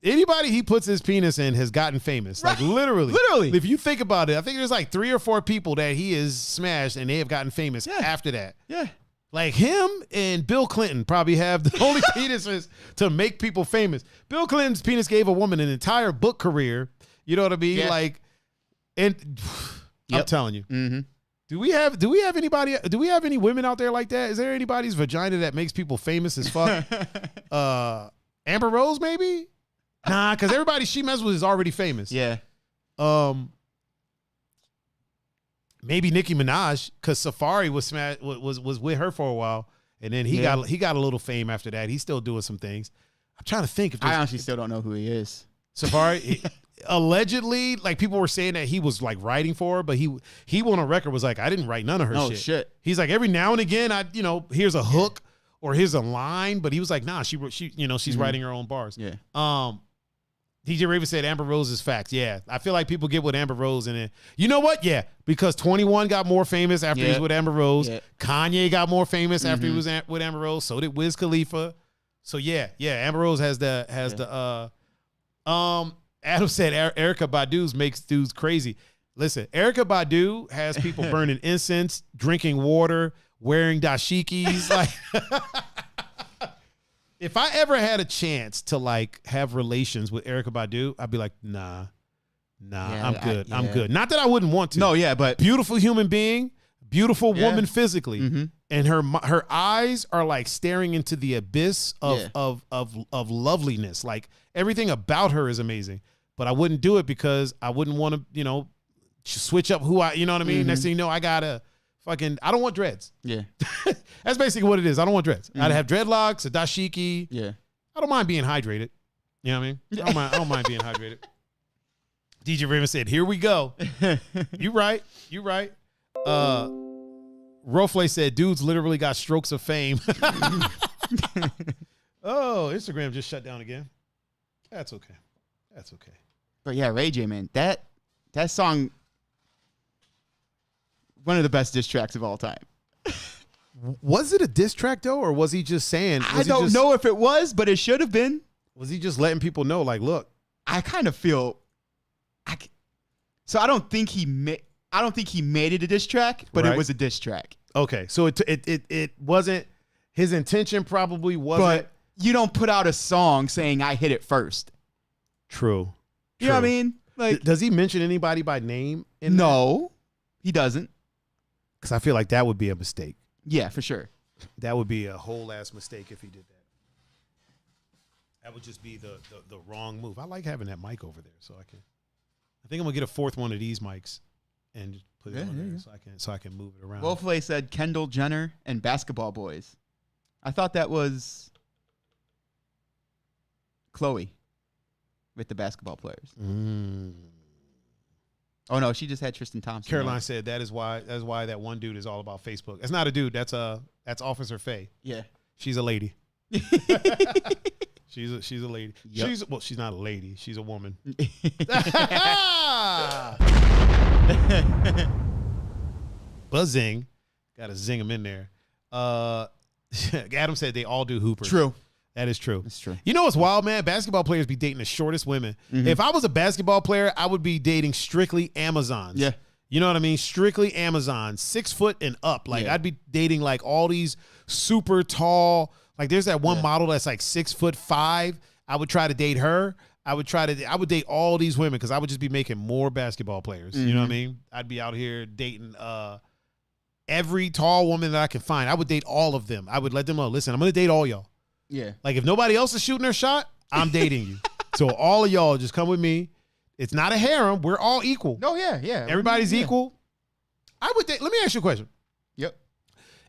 anybody he puts his penis in has gotten famous. Like literally. If you think about it, I think there's like 3 or 4 people that he has smashed and they have gotten famous after that. Yeah. Like him and Bill Clinton probably have the only penises to make people famous. Bill Clinton's penis gave a woman an entire book career. You know what I mean? Yeah. Like, and I'm telling you. Mm-hmm. Do we have any women out there like that? Is there anybody's vagina that makes people famous as fuck? Amber Rose, maybe? Nah, because everybody she messes with is already famous. Yeah. Maybe Nicki Minaj, because Safari was with her for a while, and then he got a little fame after that. He's still doing some things. I'm trying to think. I honestly still don't know who he is. Safari, allegedly, like people were saying that he was like writing for her, but he went on record was like, I didn't write none of her shit. Oh shit. He's like, every now and again, here's a hook or here's a line, but he was like, nah, she's writing her own bars. Yeah. DJ Raven said Amber Rose is facts. Yeah, I feel like people get with Amber Rose, and then you know what? Yeah, because 21 got more famous after he was with Amber Rose. Yeah. Kanye got more famous after he was with Amber Rose. So did Wiz Khalifa. So yeah, Amber Rose has the Adam said Erykah Badu's makes dudes crazy. Listen, Erykah Badu has people burning incense, drinking water, wearing dashikis. Like, if I ever had a chance to like have relations with Erykah Badu, I'd be like, nah, I'm good. I'm good. Not that I wouldn't want to. No, yeah, but beautiful human being, beautiful woman physically, and her eyes are like staring into the abyss of loveliness. Like everything about her is amazing. But I wouldn't do it because I wouldn't want to, switch up who you know what I mean? Next thing you know, I don't want dreads. Yeah. That's basically what it is. I don't want dreads. I'd have dreadlocks, a dashiki. Yeah. I don't mind being hydrated. You know what I mean? I don't mind being hydrated. DJ Raven said, here we go. You right. Rofle said, dudes literally got strokes of fame. Oh, Instagram just shut down again. That's okay. But yeah, Ray J, man, that song, one of the best diss tracks of all time. Was it a diss track though, or was he just saying? I don't know if it was, but it should have been. Was he just letting people know, like, look? I kind of feel, so I don't think he made it a diss track, but it was a diss track. Okay, so it wasn't his intention. Probably wasn't. But you don't put out a song saying I hit it first. True. You know what I mean? Like, does he mention anybody by name? No, he doesn't. Because I feel like that would be a mistake. Yeah, for sure. That would be a whole ass mistake if he did that. That would just be the wrong move. I like having that mic over there, so I think I'm gonna get a fourth one of these mics and just put it on there so I can move it around. Wolfley said Kendall Jenner and Basketball Boys. I thought that was Chloe with the basketball players. Oh no, she just had Tristan Thompson. Caroline said that is why that one dude is all about Facebook. That's not a dude. That's Officer Faye. Yeah, she's a lady. She's a lady. Yep. She's not a lady. She's a woman. Buzzing, gotta zing them in there. Adam said they all do hoopers. True. That is true. That's true. You know what's wild, man? Basketball players be dating the shortest women. If I was a basketball player, I would be dating strictly Amazons. Yeah. You know what I mean? Strictly Amazons, 6 foot and up. Like I'd be dating like all these super tall. Like there's that one model that's like 6'5". I would try to date her. I would date all these women because I would just be making more basketball players. You know what I mean? I'd be out here dating every tall woman that I can find. I would date all of them. I would let them know, listen, I'm going to date all y'all. Yeah. Like if nobody else is shooting their shot, I'm dating you. So all of y'all just come with me. It's not a harem. We're all equal. No, yeah. Everybody's equal. I would date. Let me ask you a question. Yep.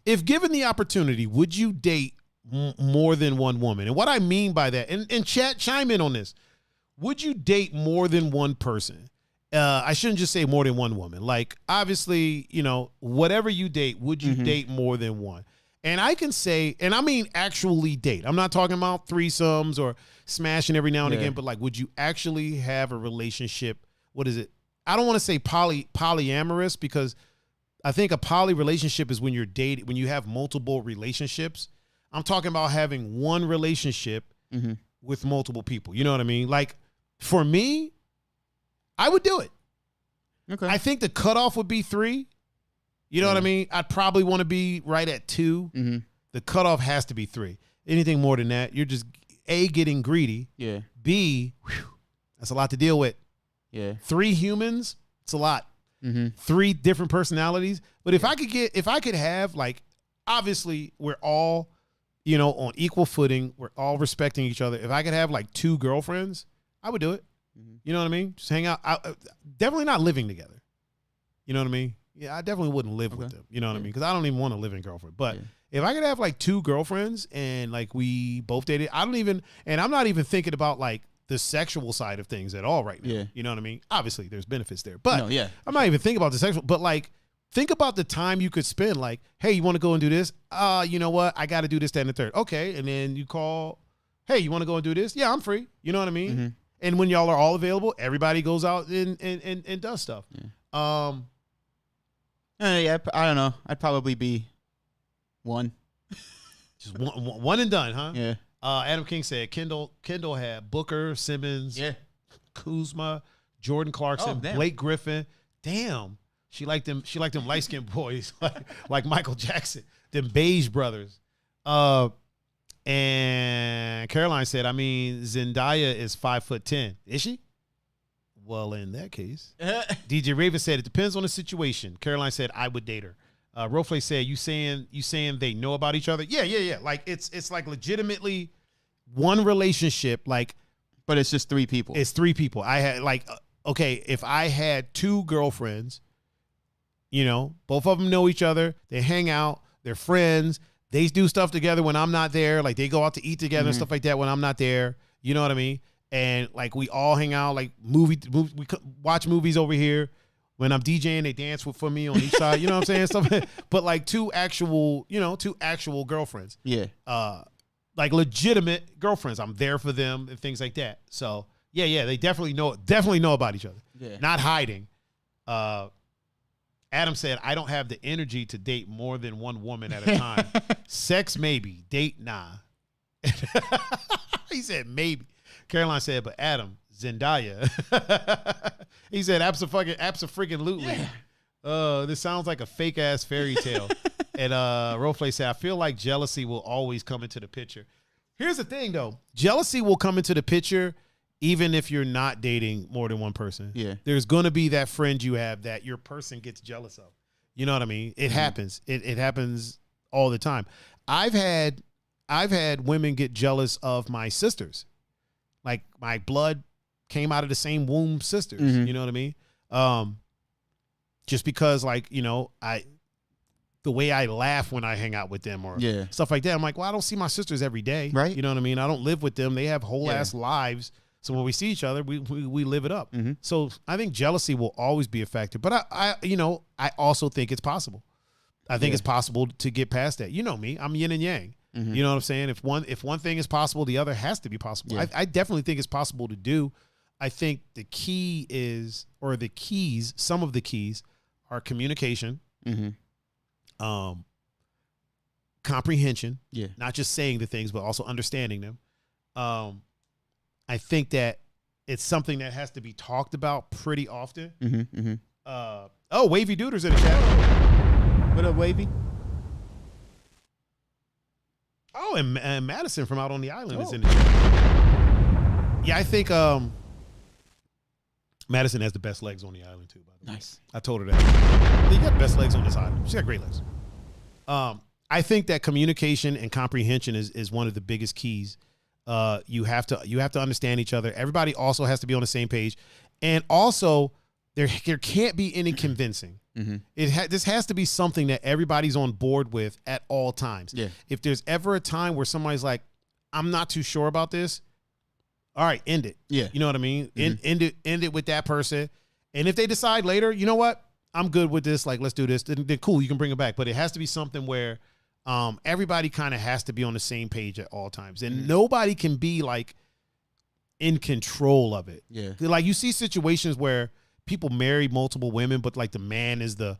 If given the opportunity, would you date more than one woman. And what I mean by that, and chat, chime in on this. Would you date more than one person? I shouldn't just say more than one woman. Like, obviously, you know, whatever you date, would you date more than one? And I can say, and I mean actually date. I'm not talking about threesomes or smashing every now and again, but like, would you actually have a relationship? What is it? I don't want to say polyamorous, because I think a poly relationship is when you're dating, when you have multiple relationships. I'm talking about having one relationship with multiple people. You know what I mean? Like, for me, I would do it. Okay. I think the cutoff would be 3. You know what I mean? I'd probably want to be right at 2. The cutoff has to be 3. Anything more than that, you're just A, getting greedy. Yeah. B, that's a lot to deal with. Yeah. 3 humans, it's a lot. 3 different personalities. But if I could have, like, obviously we're all, you know, on equal footing. We're all respecting each other. If I could have like 2 girlfriends, I would do it. You know what I mean? Just hang out. Definitely not living together. You know what I mean? Yeah, I definitely wouldn't live with them. You know what I mean? Because I don't even want to live in girlfriend. But if I could have like 2 girlfriends and like we both dated, I'm not even thinking about like the sexual side of things at all right now. Yeah. You know what I mean? Obviously, there's benefits there. But I'm not even thinking about the sexual. But like, think about the time you could spend. Like, hey, you want to go and do this? You know what? I got to do this, that, and the third. Okay. And then you call, hey, you want to go and do this? Yeah, I'm free. You know what I mean? And when y'all are all available, everybody goes out and does stuff. Yeah. I don't know. I'd probably be 1. Just one and done, huh? Yeah. Adam King said Kendall had Booker, Simmons, Kuzma, Jordan Clarkson, Blake Griffin. Damn. She liked them light-skinned boys like Michael Jackson, them beige brothers. And Caroline said, I mean, Zendaya is 5'10". Is she? Well, in that case. DJ Raven said, it depends on the situation. Caroline said, I would date her. Rofle said, you saying they know about each other? Yeah. Like, it's like legitimately one relationship, like. But it's just 3 people. It's 3 people. I had like, okay, if I had 2 girlfriends, you know, both of them know each other. They hang out. They're friends. They do stuff together when I'm not there. Like, they go out to eat together and stuff like that when I'm not there. You know what I mean? And like, we all hang out, like we watch movies over here. When I'm DJing, they dance for me on each side. You know what I'm saying? But like 2 actual girlfriends. Yeah. Like legitimate girlfriends. I'm there for them and things like that. So yeah, they definitely know about each other. Yeah. Not hiding. Adam said, I don't have the energy to date more than one woman at a time. Sex, maybe. Date, nah. He said, maybe. Caroline said, but Adam, Zendaya. He said, abso-freaking-lutely. Yeah. This sounds like a fake-ass fairy tale. And Rofle said, I feel like jealousy will always come into the picture. Here's the thing, though. Jealousy will come into the picture even if you're not dating more than one person. Yeah. There's going to be that friend you have that your person gets jealous of. You know what I mean? It happens. It happens all the time. I've had women get jealous of my sisters. Like, my blood came out of the same womb sisters. You know what I mean? Just because, like, you know, the way I laugh when I hang out with them or stuff like that. I'm like, well, I don't see my sisters every day. Right. You know what I mean? I don't live with them. They have whole ass lives. So when we see each other, we live it up. So I think jealousy will always be a factor. But I also think it's possible. I think it's possible to get past that. You know me. I'm yin and yang. You know what I'm saying? If one thing is possible, the other has to be possible. Yeah. I definitely think it's possible to do. I think the key is, or the keys, some of the keys are communication, comprehension, not just saying the things, but also understanding them. I think that it's something that has to be talked about pretty often. Wavy Duder's in the chat. What up, Wavy? Oh, and Madison from out on the island is in the chat. Yeah, I think Madison has the best legs on the island too, by the way. Nice. I told her that. You got the best legs on this island. She's got great legs. I think that communication and comprehension is one of the biggest keys. You have to understand each other. Everybody also has to be on the same page. And also there can't be any convincing. This has to be something that everybody's on board with at all times. Yeah. If there's ever a time where somebody's like, I'm not too sure about this, all right, end it. Yeah. You know what I mean? End it with that person. And if they decide later, you know what? I'm good with this. Like, let's do this. Then cool, you can bring it back. But it has to be something where everybody kind of has to be on the same page at all times. And nobody can be like in control of it. Yeah. Like you see situations where people marry multiple women, but like the man is the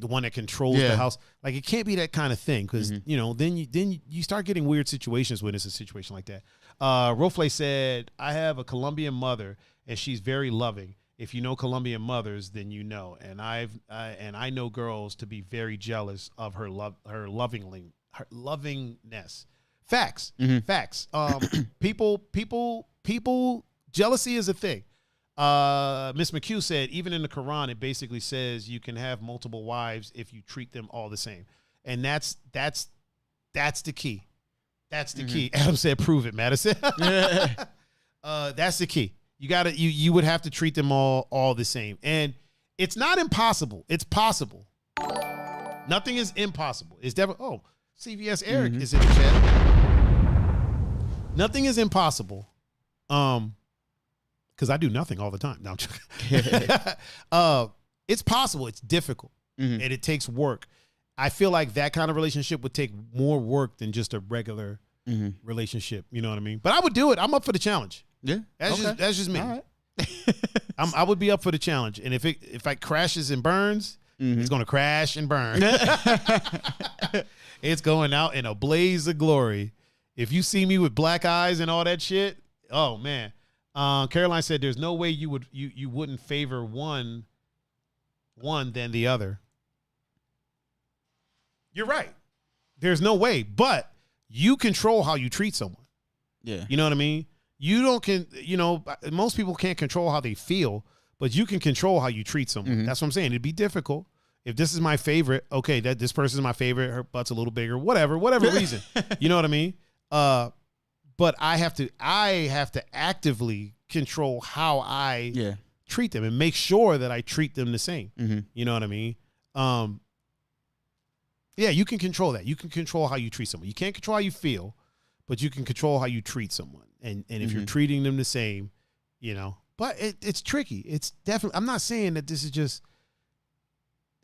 one that controls the house. Like it can't be that kind of thing because you know then you start getting weird situations when it's a situation like that. Rofle said, "I have a Colombian mother and she's very loving. If you know Colombian mothers, then you know. And I know girls to be very jealous of her lovingness. Facts, facts. People. Jealousy is a thing." Miss McHugh said, even in the Quran, it basically says you can have multiple wives if you treat them all the same. And that's the key. That's the key. Adam said, prove it, Madison. That's the key. You would have to treat them all the same. And it's not impossible. It's possible. Nothing is impossible. It's definitely, CVS Eric is in the chat. Nothing is impossible. Because I do nothing all the time. No, I'm joking. It's possible. It's difficult. And it takes work. I feel like that kind of relationship would take more work than just a regular relationship. You know what I mean? But I would do it. I'm up for the challenge. Yeah. That's just me. All right. I would be up for the challenge. And if it crashes and burns, it's going to crash and burn. It's going out in a blaze of glory. If you see me with black eyes and all that shit, oh, man. Caroline said there's no way you wouldn't favor one than the other. You're right. There's no way, but you control how you treat someone. Yeah. You know what I mean? Most people can't control how they feel, but you can control how you treat someone. That's what I'm saying. It'd be difficult. If this is my favorite, okay, that this person is my favorite, her butt's a little bigger, whatever reason. You know what I mean? But I have to actively control how I treat them and make sure that I treat them the same. You know what I mean? You can control that. You can control how you treat someone. You can't control how you feel, but you can control how you treat someone. And if you're treating them the same, you know, but it's tricky. It's definitely, I'm not saying that this is just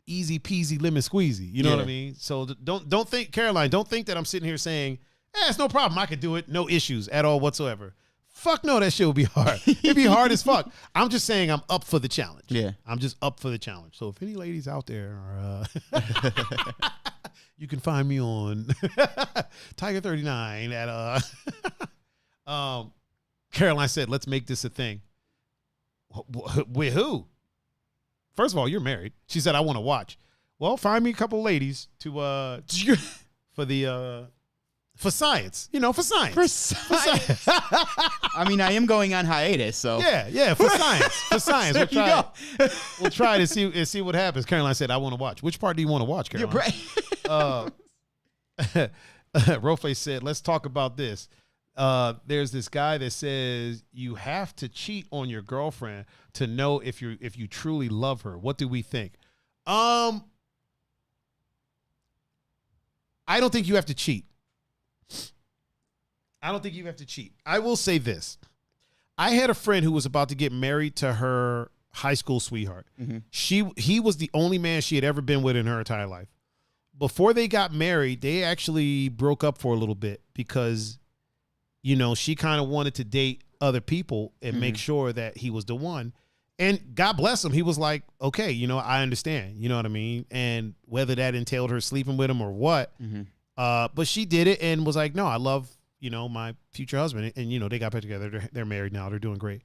easy peasy lemon squeezy. You know what I mean? So don't think, Caroline, don't think that I'm sitting here saying, it's no problem. I could do it. No issues at all whatsoever. Fuck no, that shit would be hard. It'd be hard as fuck. I'm just saying I'm up for the challenge. Yeah. I'm just up for the challenge. So if any ladies out there are, you can find me on Tiger39 at, Caroline said, let's make this a thing. With who? First of all, you're married. She said, I want to watch. Well, find me a couple ladies to, for science, for science. For science. I mean, I am going on hiatus, so. Yeah, for science. For science. We'll try to see what happens. Caroline said, I want to watch. Which part do you want to watch, Caroline? Rofe said, let's talk about this. There's this guy that says you have to cheat on your girlfriend to know if you truly love her. What do we think? I don't think you have to cheat. I will say this. I had a friend who was about to get married to her high school sweetheart. He was the only man she had ever been with in her entire life. Before they got married, they actually broke up for a little bit because, she kind of wanted to date other people and make sure that he was the one. And God bless him. He was like, okay, I understand. You know what I mean? And whether that entailed her sleeping with him or what, but she did it and was like, no, I love, my future husband. And, they got back together. They're married now. They're doing great.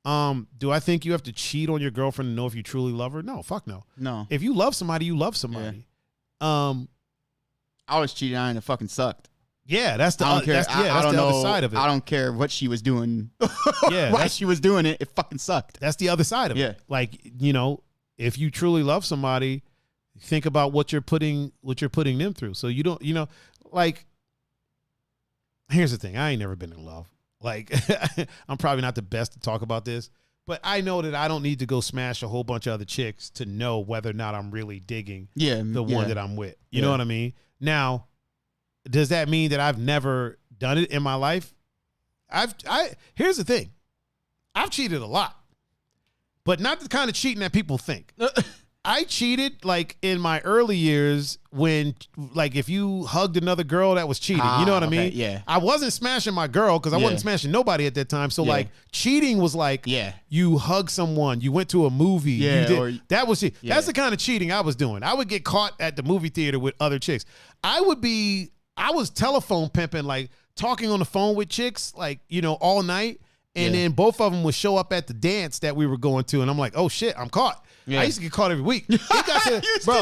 Do I think you have to cheat on your girlfriend to know if you truly love her? No, fuck no. No. If you love somebody, you love somebody. I was cheating on and it fucking sucked. Yeah, that's the I don't care. that's I don't the know, other side of it. I don't care what she was doing. Yeah, why she was doing it. It fucking sucked. That's the other side of it. Like, if you truly love somebody, think about what you're putting them through. So you don't, like, here's the thing. I ain't never been in love. Like, I'm probably not the best to talk about this, But I know that I don't need to go smash a whole bunch of other chicks to know whether or not I'm really digging the one that I'm with. You know what I mean? Now, does that mean that I've never done it in my life? Here's the thing. I've cheated a lot, but not the kind of cheating that people think. I cheated like in my early years when, like, if you hugged another girl, that was cheating. You know what I mean? Yeah. I wasn't smashing my girl because I wasn't smashing nobody at that time. So like cheating was like you hug someone, you went to a movie. That was it. That's the kind of cheating I was doing. I would get caught at the movie theater with other chicks. I was telephone pimping, like talking on the phone with chicks, like, you know, all night. And then both of them would show up at the dance that we were going to. And I'm like, oh shit, I'm caught. I used to get caught every week. To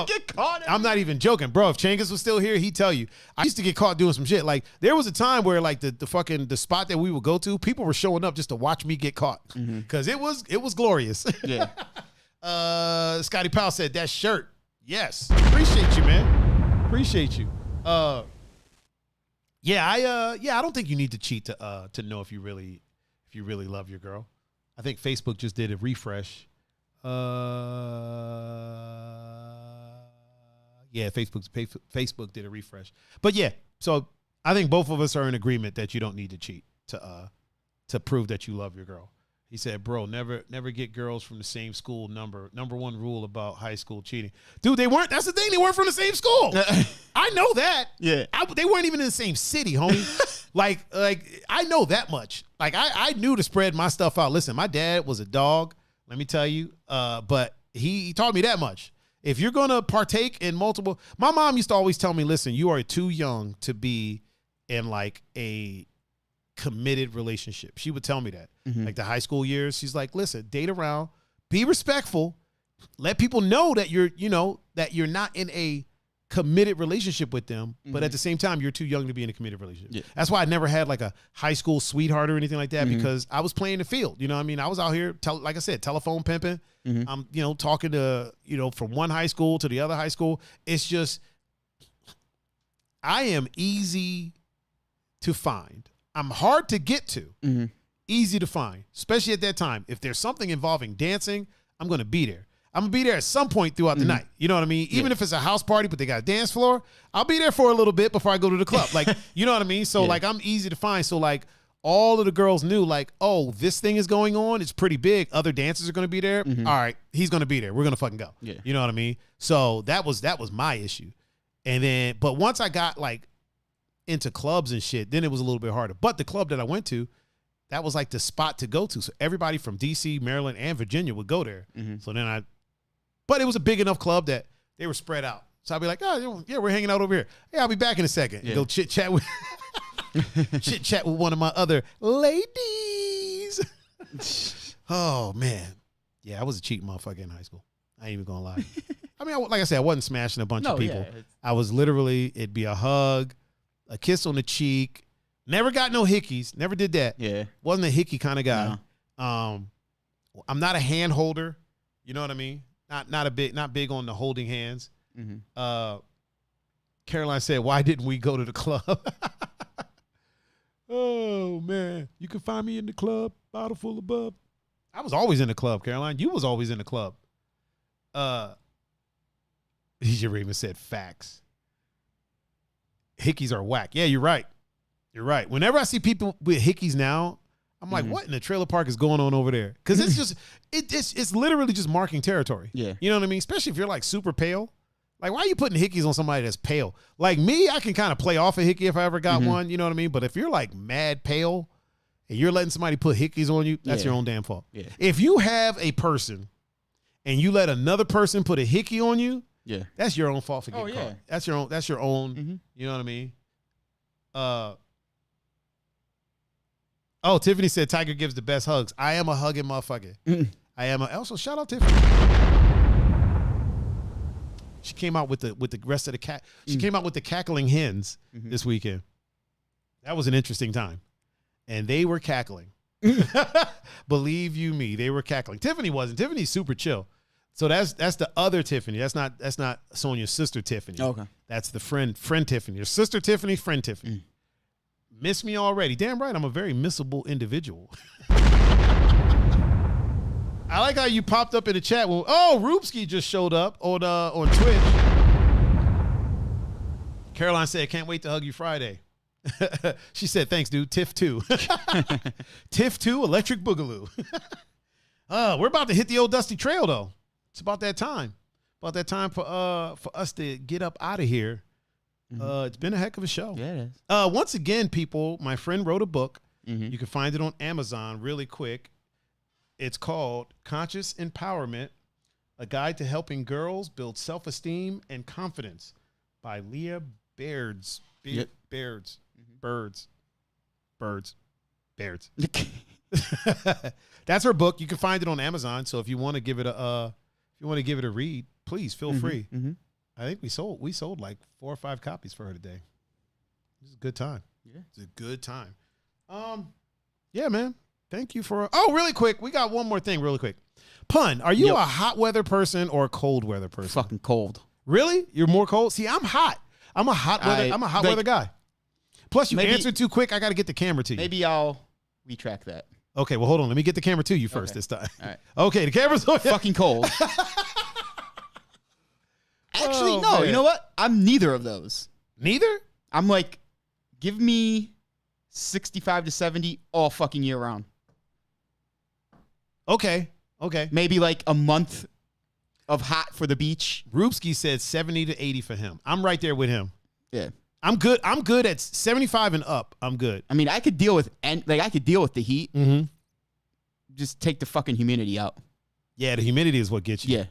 get caught I'm not even joking, bro. If Changus was still here, he'd tell you. I used to get caught doing some shit. Like, there was a time where, like, the spot that we would go to, people were showing up just to watch me get caught because it was glorious. Yeah. Scotty Powell said that shirt. Yes, appreciate you, man. Appreciate you. I don't think you need to cheat to know if you really love your girl. I think Facebook just did a refresh. Facebook did a refresh. But yeah, so I think both of us are in agreement that you don't need to cheat to prove that you love your girl. He said, bro, never get girls from the same school. Number one rule about high school cheating. Dude, they weren't. That's the thing. They weren't from the same school. I know that. Yeah. They weren't even in the same city, homie. like I know that much. Like I knew to spread my stuff out. Listen, my dad was a dog. Let me tell you. But he taught me that much. If you're going to partake in multiple, my mom used to always tell me, listen, you are too young to be in like a committed relationship. She would tell me that. Like the high school years, she's like, listen, date around, be respectful, let people know that you're not in a committed relationship with them, but at the same time, you're too young to be in a committed relationship. Yeah. That's why I never had like a high school sweetheart or anything like that because I was playing the field. You know what I mean? I was out here, like I said, telephone pimping. I'm, talking to, from one high school to the other high school. It's just, I am easy to find. I'm hard to get to. Easy to find, especially at that time. If there's something involving dancing, I'm going to be there. I'm going to be there at some point throughout the night. You know what I mean? Even if it's a house party, but they got a dance floor, I'll be there for a little bit before I go to the club. Like, you know what I mean? So like, I'm easy to find. So like, all of the girls knew like, oh, this thing is going on. It's pretty big. Other dancers are going to be there. All right, he's going to be there. We're going to fucking go. Yeah. You know what I mean? So that was my issue. And then, but once I got like into clubs and shit, then it was a little bit harder. But the club that I went to, that was like the spot to go to. So everybody from DC, Maryland, and Virginia would go there. So then but it was a big enough club that they were spread out. So I'd be like, oh, yeah, we're hanging out over here. Hey, I'll be back in a second. And go chit-chat with one of my other ladies. Oh, man. Yeah, I was a cheap motherfucker in high school. I ain't even going to lie. I mean, like I said, I wasn't smashing a bunch of people. Yeah, I was literally, it'd be a hug, a kiss on the cheek. Never got no hickeys. Never did that. Yeah. Wasn't a hickey kind of guy. No. I'm not a hand holder. You know what I mean? Not big on the holding hands. Caroline said, why didn't we go to the club? Oh, man. You can find me in the club, bottle full of bub. I was always in the club, Caroline. You was always in the club. Jeremy said facts. Hickeys are whack. Yeah, you're right. You're right. Whenever I see people with hickeys now, I'm like, what in the trailer park is going on over there? Because it's just, it's literally just marking territory. Yeah. You know what I mean? Especially if you're like super pale. Like, why are you putting hickeys on somebody that's pale? Like me, I can kind of play off a hickey if I ever got one. You know what I mean? But if you're like mad pale and you're letting somebody put hickeys on you, that's your own damn fault. Yeah. If you have a person and you let another person put a hickey on you, that's your own fault for getting caught. That's your own. You know what I mean? Oh, Tiffany said Tiger gives the best hugs. I am a hugging motherfucker. I am also shout out Tiffany. She came out with the rest of the cat. She came out with the cackling hens this weekend. That was an interesting time, and they were cackling. Believe you me, they were cackling. Tiffany wasn't. Tiffany's super chill. So that's the other Tiffany. That's not Sonia's sister Tiffany. Okay, that's the friend Tiffany. Your sister Tiffany, friend Tiffany. Miss me already. Damn right, I'm a very missable individual. I like how you popped up in the chat. Well, oh, Roopski just showed up on Twitch. Caroline said, "Can't wait to hug you Friday." She said, "Thanks, dude. Tiff 2. Tiff 2 Electric Boogaloo." We're about to hit the old dusty trail though. It's about that time. About that time for us to get up out of here. It's been a heck of a show. Yeah, it is. Once again, people, my friend wrote a book. Mm-hmm. You can find it on Amazon really quick. It's called Conscious Empowerment, A Guide to Helping Girls Build Self-Esteem and Confidence by Leah Bairds. Yep. Bairds. Birds. That's her book. You can find it on Amazon. So if you want to give it a read, please feel free. Mm-hmm. I think we sold like 4 or 5 copies for her today. It's a good time. Yeah. It's a good time. Yeah, man. Thank you for. Oh, really quick. We got one more thing really quick. Pun, are you a hot weather person or a cold weather person? Fucking cold. Really? You're more cold? See, I'm hot. I'm a hot weather guy. Plus, you answered too quick. I got to get the camera to you. Maybe I'll retract that. Okay, well, hold on. Let me get the camera to you first this time. All right. Okay, the camera's on. Fucking cold. Actually, no. Man. You know what? I'm neither of those. Neither? I'm like, give me 65 to 70 all fucking year round. Okay. Maybe like a month of hot for the beach. Roopski said 70 to 80 for him. I'm right there with him. Yeah. I'm good at 75 and up. I'm good. I mean, I could deal with the heat. Mm-hmm. Just take the fucking humidity out. Yeah, the humidity is what gets you. Yeah.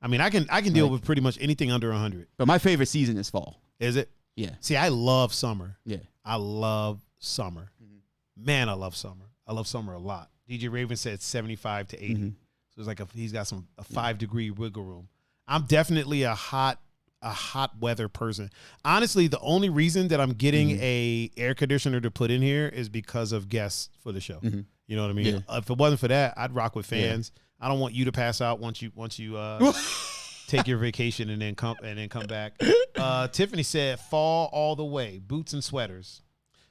I mean, I can deal with pretty much anything under 100. But my favorite season is fall. Is it? Yeah. See, I love summer. Yeah. I love summer. Mm-hmm. Man, I love summer. I love summer a lot. DJ Raven said 75 to 80. Mm-hmm. So it's like he's got a 5-degree wiggle room. I'm definitely a hot weather person. Honestly, the only reason that I'm getting a air conditioner to put in here is because of guests for the show. Mm-hmm. You know what I mean? Yeah. If it wasn't for that, I'd rock with fans. Yeah. I don't want you to pass out once you take your vacation and then come back. Tiffany said fall all the way, boots and sweaters.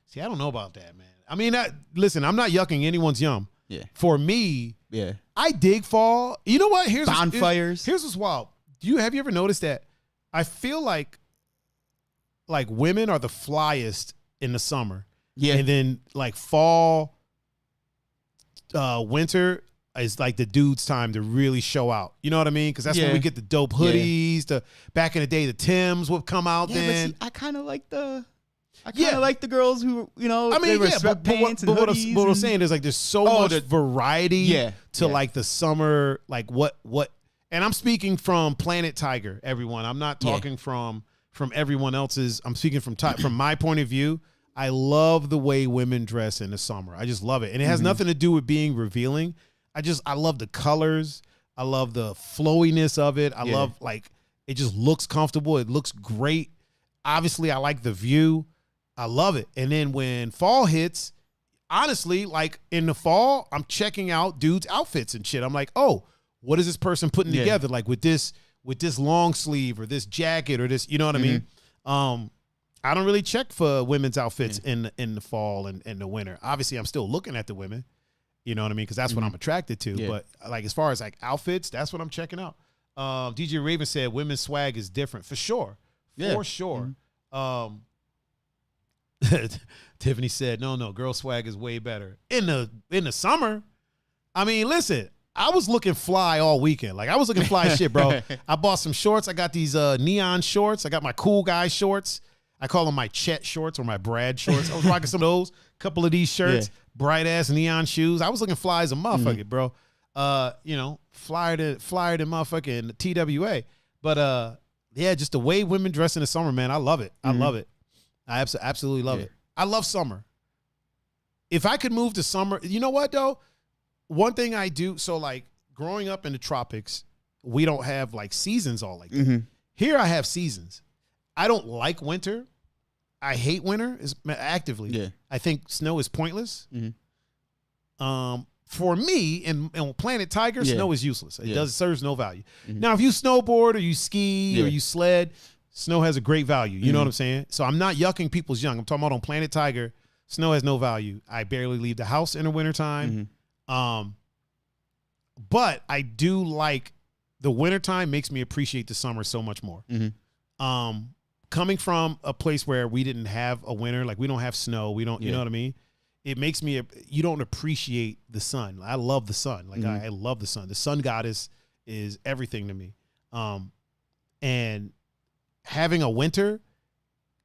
See, I don't know about that, man. I mean, listen, I'm not yucking anyone's yum. Yeah. For me, I dig fall. You know what? Here's bonfires. Here's what's wild. Have you ever noticed that? I feel like women are the flyest in the summer. Yeah. And then like fall, winter is like the dude's time to really show out. You know what I mean? Because that's when we get the dope hoodies. Back in the day, the Timbs would come out then. But see, I kind of like the girls who, I mean, they wear sweatpants but what I'm saying is like there's so much variety to like the summer, like what. And I'm speaking from Planet Tiger, everyone. I'm not talking from everyone else's. I'm speaking from my point of view. I love the way women dress in the summer. I just love it. And it has nothing to do with being revealing. I love the colors. I love the flowiness of it. I love it just looks comfortable. It looks great. Obviously, I like the view. I love it. And then when fall hits, honestly, like in the fall, I'm checking out dudes' outfits and shit. I'm like, oh, what is this person putting together? Like with this long sleeve or this jacket or this, you know what I mean? I don't really check for women's outfits in the fall and the winter. Obviously, I'm still looking at the women, you know what I mean? Because that's what I'm attracted to. Yeah. But like as far as like outfits, that's what I'm checking out. DJ Raven said women's swag is different for sure. For sure. Tiffany said, no, girl swag is way better. In the summer, I mean, listen, I was looking fly all weekend. Like I was looking fly as shit, bro. I bought some shorts. I got these neon shorts. I got my cool guy shorts. I call them my Chet shorts or my Brad shorts. I was rocking some of those. Couple of these shirts, bright ass neon shoes. I was looking fly as a motherfucker, bro. Flyer than motherfucking TWA. But just the way women dress in the summer, man, I love it. I love it. I absolutely love it. I love summer. If I could move to summer, you know what though? One thing I do, so like growing up in the tropics, we don't have like seasons all like that. Here I have seasons. I don't like winter. I hate winter actively. Yeah. I think snow is pointless. For me, on Planet Tiger, snow is useless. It serves no value. Now, if you snowboard or you ski or you sled, snow has a great value. You know what I'm saying? So I'm not yucking people's young. I'm talking about on Planet Tiger, snow has no value. I barely leave the house in the wintertime. But I do like the wintertime makes me appreciate the summer so much more. Coming from a place where we didn't have a winter, like we don't have snow, we don't, you know what I mean? It makes me, you don't appreciate the sun. I love the sun. Like I love the sun. The sun god is everything to me. And having a winter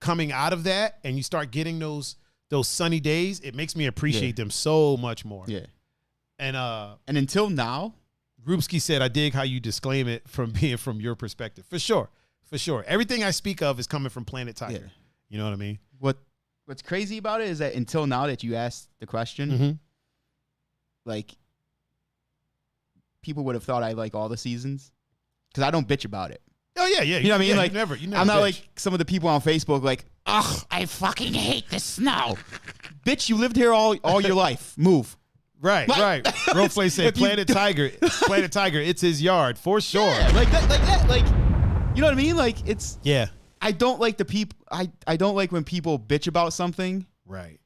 coming out of that and you start getting those sunny days, it makes me appreciate them so much more. Yeah. And until now, Rubsky said, I dig how you disclaim it from being from your perspective. For sure. Everything I speak of is coming from Planet Tiger. Yeah. You know what I mean? What's crazy about it is that until now that you asked the question, like, people would have thought I like all the seasons because I don't bitch about it. Oh, yeah. You know what I mean? Yeah, like, you never I'm not bitch. like some of the people on Facebook, like, ugh, I fucking hate the snow. Bitch, you lived here all your life. Move. Right. Roflay said, Planet Tiger, it's his yard, for sure. Yeah, like that. Like, you know what I mean? Like, it's... Yeah. I don't like the people... I don't like when people bitch about something. Right.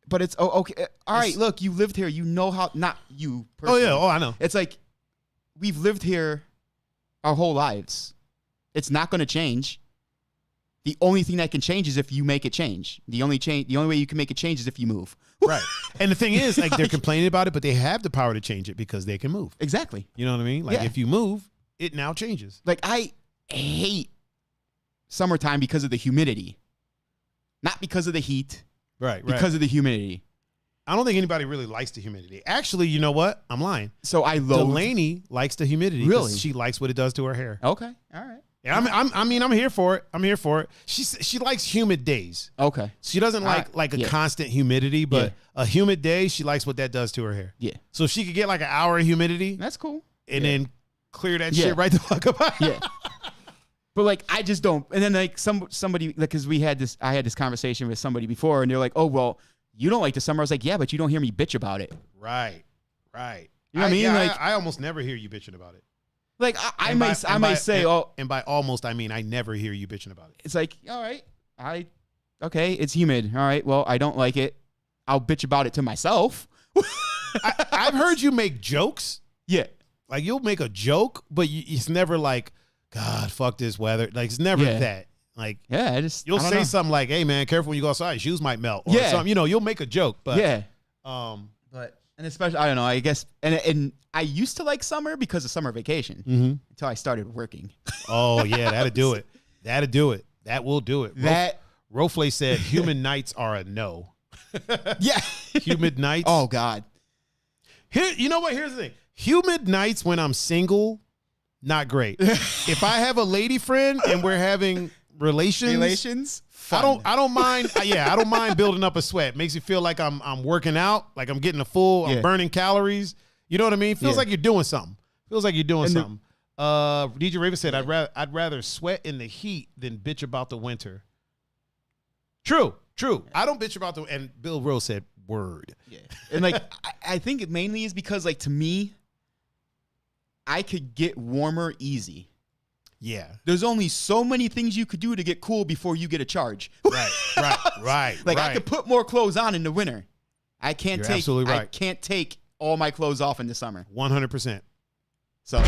But it's... Oh, okay. All right, look, you lived here. You know how... Not you personally. Oh, yeah. Oh, I know. It's like, we've lived here our whole lives. It's not going to change. The only thing that can change is if you make it change. The only way you can make it change is if you move. Right. And the thing is, like, they're complaining about it, but they have the power to change it because they can move. Exactly. You know what I mean? Like, if you move, it now changes. Like, I hate summertime because of the humidity. Not because of the heat. Right. Because of the humidity. I don't think anybody really likes the humidity. Actually, you know what? I'm lying. So I loathe... Delaney likes the humidity. Really? She likes what it does to her hair. Okay. All right. Yeah, I'm here for it. She likes humid days. Okay. She doesn't like a constant humidity, but a humid day, she likes what that does to her hair. Yeah. So if she could get like an hour of humidity, that's cool. And then clear that shit right the fuck up. Yeah. But like, I just don't. And then like somebody, like, because I had this conversation with somebody before, and they're like, "Oh, well, you don't like the summer." I was like, "Yeah, but you don't hear me bitch about it." Right. You know what I mean? Yeah, like, I almost never hear you bitching about it. Like I might say, and by almost I mean I never hear you bitching about it. It's like, all right, okay, it's humid. All right, well, I don't like it. I'll bitch about it to myself. I've heard you make jokes. Yeah, like you'll make a joke, but it's never like, God, fuck this weather. Like it's never that. Like you'll say something like, "Hey man, careful when you go outside. Your shoes might melt." Or something. You know, you'll make a joke, but and especially, I don't know, I guess, and I used to like summer because of summer vacation until I started working. Oh, yeah, that'll do it. That'll do it. That will do it. Roflay said humid nights are a no. Yeah. Humid nights. Oh, God. Here, you know what? Here's the thing. Humid nights when I'm single, not great. If I have a lady friend and we're having relations. Fun. I don't mind. I don't mind building up a sweat. Makes you feel like I'm working out, like I'm getting I'm burning calories. You know what I mean? Feels like you're doing something. DJ Raven said, I'd rather sweat in the heat than bitch about the winter. True. I don't bitch about and Bill Rose said, word. Yeah. And like, I think it mainly is because, like, to me, I could get warmer easy. Yeah. There's only so many things you could do to get cool before you get a charge. Right. Like, I could put more clothes on in the winter. I can't take all my clothes off in the summer. 100%. So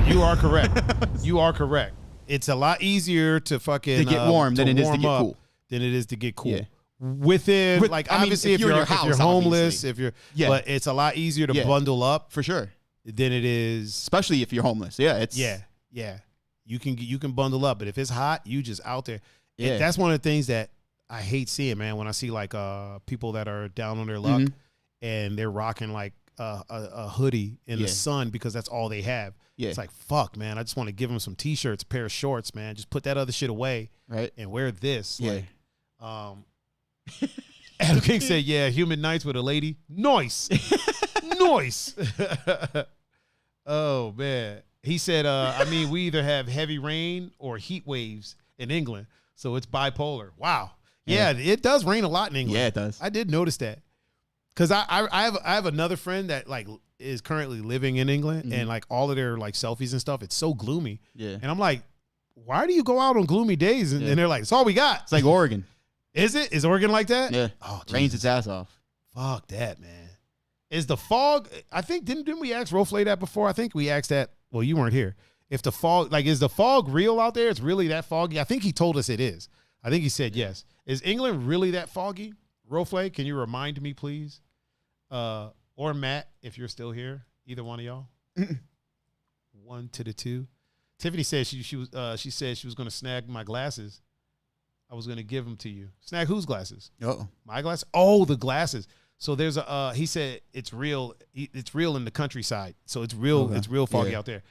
you are correct. You are correct. It's a lot easier to fucking get warm than it is to get cool. Than it is to get cool. Yeah. Within, like, obviously, if you're homeless, but it's a lot easier to bundle up for sure than it is, especially if you're homeless. Yeah. You can bundle up, but if it's hot, you just out there. Yeah. That's one of the things that I hate seeing, man. When I see like people that are down on their luck and they're rocking like a hoodie in the sun because that's all they have. Yeah. It's like, fuck, man. I just want to give them some t-shirts, a pair of shorts, man. Just put that other shit away, right, and wear this. Yeah. Like, Adam King said, "Yeah, humid nights with a lady, noise." Oh man. He said, I mean, we either have heavy rain or heat waves in England, so it's bipolar. Wow. Yeah, it does rain a lot in England. Yeah, it does. I did notice that. Because I have another friend that like is currently living in England, and like all of their like selfies and stuff, it's so gloomy. Yeah. And I'm like, why do you go out on gloomy days? And they're like, it's all we got. It's like Oregon. Is it? Is Oregon like that? Yeah. Oh, rains its ass off. Fuck that, man. Is the fog? I think didn't we ask Roflay that before? I think we asked that. Well, you weren't here. If the fog, like, is the fog real out there? It's really that foggy? I think he told us it is. I think he said yes. Is England really that foggy? Roflay, can you remind me, please? Or Matt, if you're still here, either one of y'all. 1 to the 2. Tiffany said she said she was going to snag my glasses. I was going to give them to you. Snag whose glasses? Oh, My glasses. Oh, the glasses. So there's a. He said it's real. It's real in the countryside. So it's real. Okay. It's real foggy out there.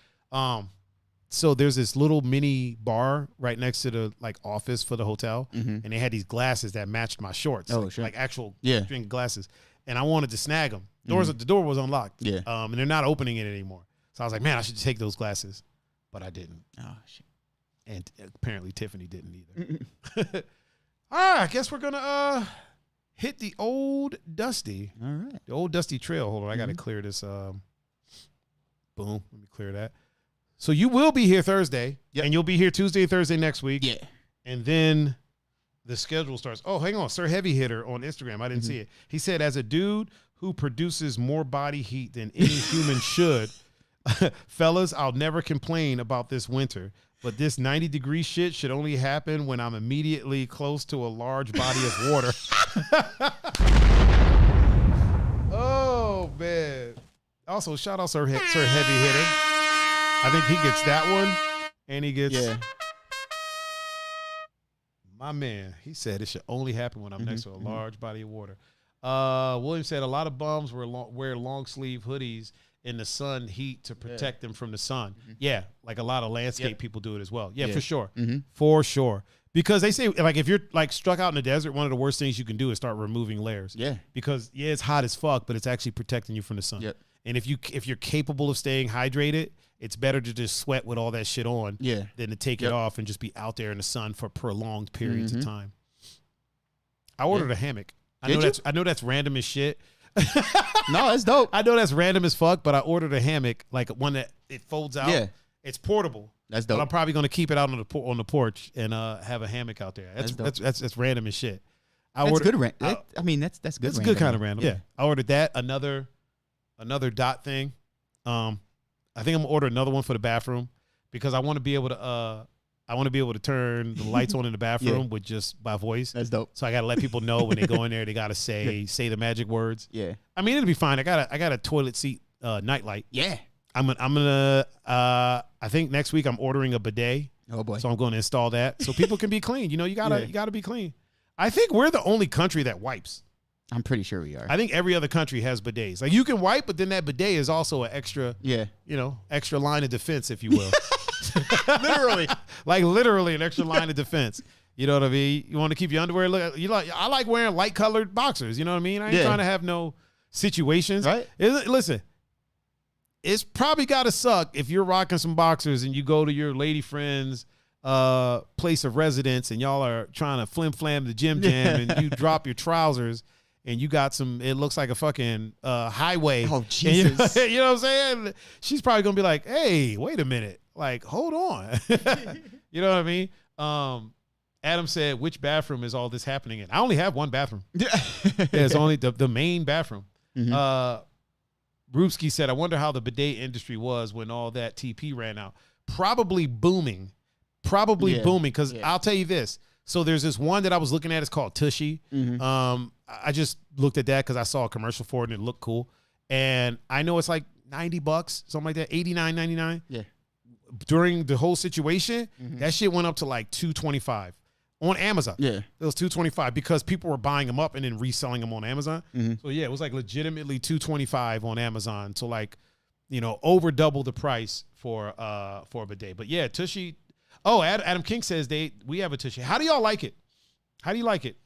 So there's this little mini bar right next to the like office for the hotel, and they had these glasses that matched my shorts. Oh, like, sure. like actual Yeah. drink glasses. And I wanted to snag them. The door was unlocked. Yeah. And they're not opening it anymore. So I was like, man, I should take those glasses, but I didn't. Oh shit. And apparently Tiffany didn't either. All right, I guess we're gonna hit the old dusty. All right. The old dusty trail. Hold on, I gotta clear this. Boom. Let me clear that. So you will be here Thursday, and you'll be here Tuesday and Thursday next week. Yeah. And then the schedule starts. Oh, hang on. Sir Heavy Hitter on Instagram. I didn't see it. He said, as a dude who produces more body heat than any human should, fellas, I'll never complain about this winter. But this 90-degree shit should only happen when I'm immediately close to a large body of water. Oh, man. Also, shout out Sir Heavy Hitter. I think he gets that one, and he gets my man. He said it should only happen when I'm next to a large body of water. William said a lot of bums wear long sleeve hoodies in the sun heat to protect them from the sun. Yeah, like a lot of landscape people do it as well. Yeah, for sure, for sure. Because they say like if you're like struck out in the desert, one of the worst things you can do is start removing layers. Yeah, because it's hot as fuck, but it's actually protecting you from the sun. Yep. And if you're capable of staying hydrated, it's better to just sweat with all that shit on than to take it off and just be out there in the sun for prolonged periods of time. I ordered a hammock. I know that's random as shit. No, that's dope. I know that's random as fuck, but I ordered a hammock, like one that it folds out. Yeah. It's portable. That's dope. But I'm probably gonna keep it out on the porch and have a hammock out there. That's random as shit. That's good. I mean, that's good. That's good kind of random. Yeah. I ordered that. Another dot thing. I think I'm gonna order another one for the bathroom because I want to be able to turn the lights on in the bathroom with just by voice. That's dope. So I gotta let people know when they go in there, they gotta say the magic words. Yeah. I mean, it'll be fine. I got a toilet seat nightlight. Yeah. I'm gonna I think next week I'm ordering a bidet. Oh boy. So I'm going to install that so people can be clean. You know, you gotta be clean. I think we're the only country that wipes. I'm pretty sure we are. I think every other country has bidets. Like you can wipe, but then that bidet is also an extra, extra line of defense, if you will. Literally. Like literally an extra line of defense. You know what I mean? You want to keep your underwear I like wearing light colored boxers. You know what I mean? I ain't trying to have no situations. Right. Listen, it's probably gotta suck if you're rocking some boxers and you go to your lady friend's place of residence and y'all are trying to flim flam the gym and you drop your trousers. And you got it looks like a fucking highway. Oh, Jesus. You know what I'm saying? She's probably going to be like, hey, wait a minute. Like, hold on. You know what I mean? Adam said, which bathroom is all this happening in? I only have one bathroom. It's only the main bathroom. Rubsky said, I wonder how the bidet industry was when all that TP ran out. Probably booming. Booming. Because I'll tell you this. So there's this one that I was looking at. It's called Tushy. I just looked at that because I saw a commercial for it and it looked cool. And I know it's like $90, something like that, $89.99. Yeah. During the whole situation, that shit went up to like $225 on Amazon. Yeah. It was $225 because people were buying them up and then reselling them on Amazon. So yeah, it was like legitimately $225 on Amazon. So like, over double the price for a bidet. But yeah, Tushy. Oh, Adam King says we have a Tushy. How do y'all like it? How do you like it?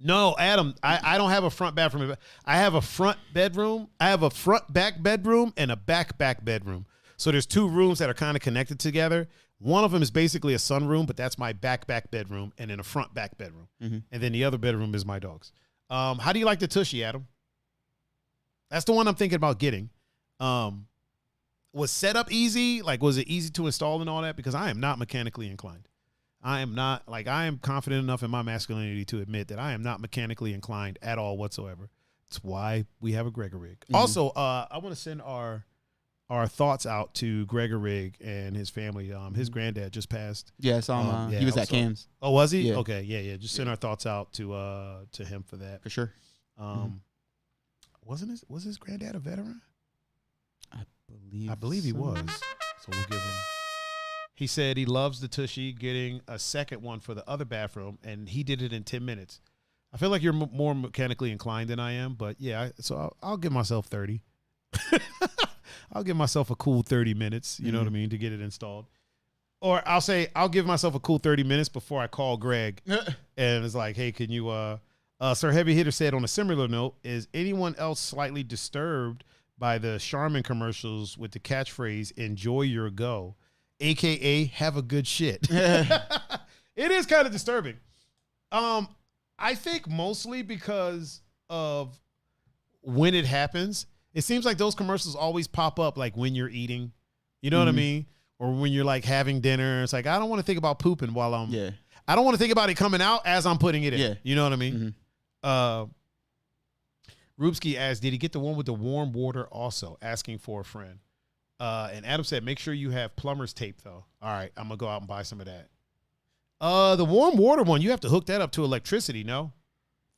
No, Adam, I don't have a front bathroom. I have a front bedroom. I have a front back bedroom and a back bedroom. So there's two rooms that are kind of connected together. One of them is basically a sunroom, but that's my back bedroom, and then a front back bedroom. And then the other bedroom is my dog's. How do you like the Tushy, Adam? That's the one I'm thinking about getting. Was setup easy? Like, was it easy to install and all that? Because I am not mechanically inclined. I am confident enough in my masculinity to admit that I am not mechanically inclined at all whatsoever. That's why we have a Gregorig. Also, I want to send our thoughts out to Gregorig and his family. His granddad just passed. Yeah, I saw him. He was at Cam's. Oh, was he? Yeah. Okay, yeah. Just send our thoughts out to him for that. For sure. Was his granddad a veteran? I I believe he was. So we'll give him. He said he loves the Tushy, getting a second one for the other bathroom, and he did it in 10 minutes. I feel like you're more mechanically inclined than I am, but yeah, so I'll give myself 30. I'll give myself a cool 30 minutes, you know what I mean, to get it installed. Or I'll say I'll give myself a cool 30 minutes before I call Greg. And it's like, hey, can you Sir Heavy Hitter said on a similar note, is anyone else slightly disturbed by the Charmin commercials with the catchphrase "Enjoy your go," aka "Have a good shit"? It is kind of disturbing. I think mostly because of when it happens. It seems like those commercials always pop up like when you're eating, you know what I mean? Or when you're like having dinner. It's like, I don't want to think about pooping while I'm, I don't want to think about it coming out as I'm putting it in. Yeah. You know what I mean? Rubsky asked, did he get the one with the warm water also? Asking for a friend. And Adam said, make sure you have plumber's tape though. All right, I'm gonna go out and buy some of that. The warm water one, you have to hook that up to electricity, no?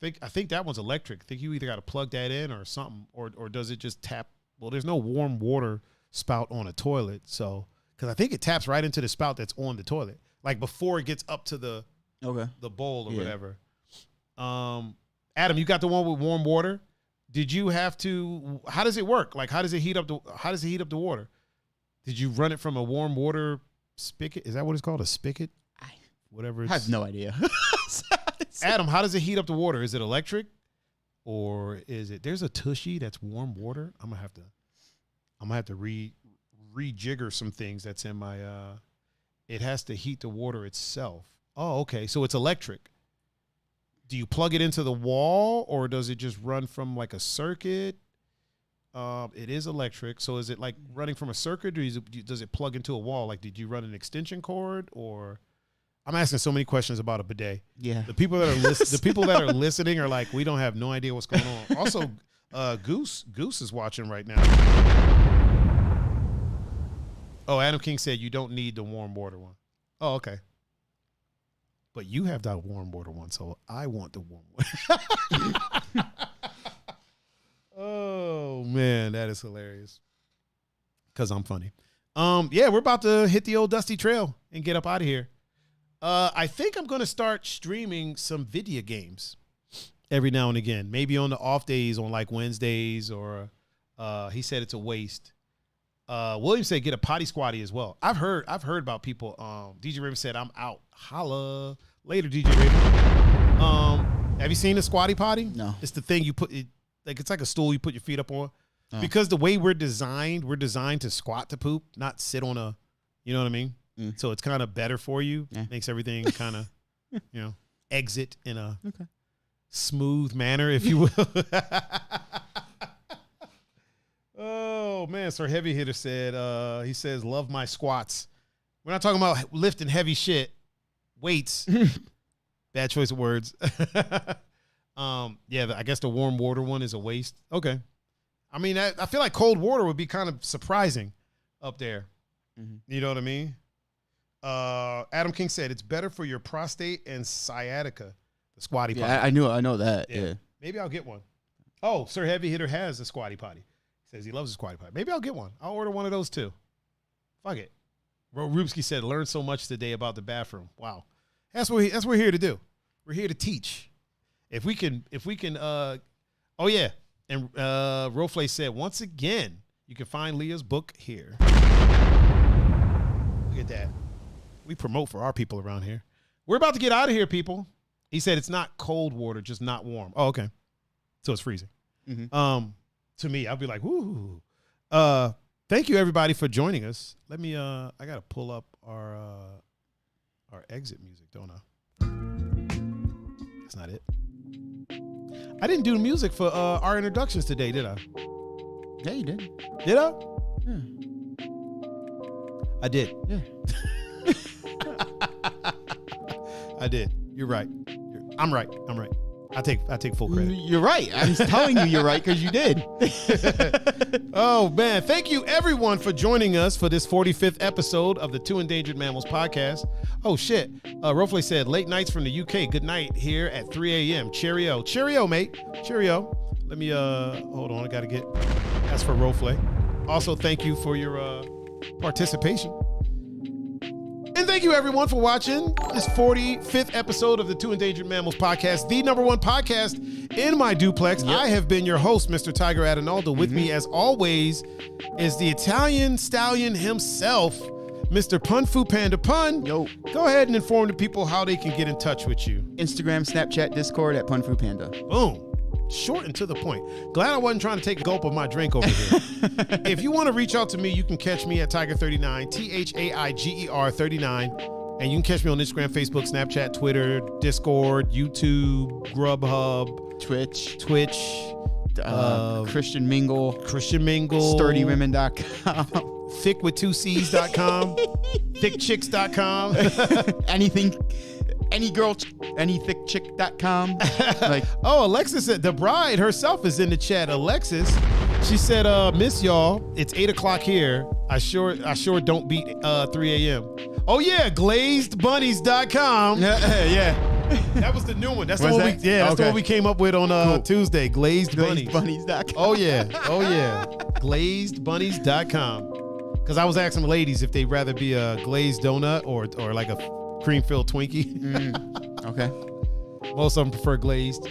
I think that one's electric. I think you either got to plug that in or something, or does it just tap? Well, there's no warm water spout on a toilet, so because I think it taps right into the spout that's on the toilet, like before it gets up to the bowl or whatever. Adam, you got the one with warm water. Did you have to? How does it work? Like, how does it heat up the water? Did you run it from a warm water spigot? Is that what it's called? A spigot? Whatever. I have no idea. Adam, how does it heat up the water? Is it electric, or is it? There's a Tushy that's warm water. I'm gonna have to rejigger some things that's in my. It has to heat the water itself. Oh, okay. So it's electric. Do you plug it into the wall, or does it just run from like a circuit? It is electric. So is it like running from a circuit, or does it plug into a wall? Like, did you run an extension cord, or? I'm asking so many questions about a bidet. Yeah. The people that are listening are like, we don't have no idea what's going on. Also, Goose is watching right now. Oh, Adam King said you don't need the warm water one. Oh, okay. But you have that warm water one, so I want the warm one. Oh man, that is hilarious. Because I'm funny. Yeah, we're about to hit the old dusty trail and get up out of here. I think I'm going to start streaming some video games every now and again. Maybe on the off days on like Wednesdays, or he said it's a waste. William said get a potty squatty as well. I've heard about people. DJ Raven said I'm out. Holla later, DJ Raven. Have you seen the squatty potty? No. It's the thing you put it, like it's like a stool you put your feet up on. Oh. Because the way we're designed to squat to poop, not sit on a, you know what I mean? So it's kind of better for you. Yeah. Makes everything kind of, exit in a smooth manner, if you will. Oh, man. Sir Heavy Hitter said, he says, love my squats. We're not talking about lifting heavy shit. Weights. Bad choice of words. Yeah, I guess the warm water one is a waste. Okay. I mean, I feel like cold water would be kind of surprising up there. You know what I mean? Adam King said it's better for your prostate and sciatica. The squatty potty. I know that. Yeah. Maybe I'll get one. Oh, Sir Heavy Hitter has a squatty potty. He says he loves a squatty potty. Maybe I'll get one. I'll order one of those too. Fuck it. Rubsky said, learned so much today about the bathroom. Wow. That's what we're here to do. We're here to teach. If we can, oh yeah. And Rofle said, once again, you can find Leah's book here. Look at that. We promote for our people around here. We're about to get out of here, people. He said it's not cold water, just not warm. Oh, okay. So it's freezing. To me, I'll be like, woo. Thank you everybody for joining us. Let me I gotta pull up our exit music, don't I? That's not it. I didn't do the music for our introductions today, did I? Yeah, you did. Did I? Yeah. I did. Yeah. I did. You're right. I'm right. I take full credit. You're right. I'm telling you you're right because you did. Oh, man. Thank you, everyone, for joining us for this 45th episode of the Two Endangered Mammals podcast. Oh, shit. Rofle said, late nights from the UK. Good night here at 3 a.m. Cheerio. Cheerio, mate. Cheerio. Let me, hold on. I got to get, that's for Rofle. Also, thank you for your participation. And thank you, everyone, for watching this 45th episode of the Two Endangered Mammals podcast, the #1 podcast in my duplex. Yep. I have been your host, Mr. Tiger Adinaldo. With me, as always, is the Italian stallion himself, Mr. Pun-Fu-Panda. Pun, Yo. Go ahead and inform the people how they can get in touch with you. Instagram, Snapchat, Discord at Pun-Fu-Panda. Boom. Short and to the point. Glad I wasn't trying to take a gulp of my drink over here. If you want to reach out to me, you can catch me at Tiger39, THAIGER39. And you can catch me on Instagram, Facebook, Snapchat, Twitter, Discord, YouTube, Grubhub, Twitch, Christian Mingle, SturdyWomen.com, ThickWith2Cs.com, ThickChicks.com, anything. Anythickchick.com. Like, oh, Alexis said the bride herself is in the chat. Alexis, she said, miss y'all. It's 8 o'clock here. I sure don't beat 3 a.m. Oh yeah, glazedbunnies.com. Yeah. That was the new one. That's the Was one that? that's the Okay. one we came up with on Cool. Tuesday. Glazed Bunnies. Glazedbunnies.com. Oh yeah. Glazedbunnies.com. Because I was asking ladies if they'd rather be a glazed donut or like a cream-filled Twinkie. Okay. Most of them prefer glazed.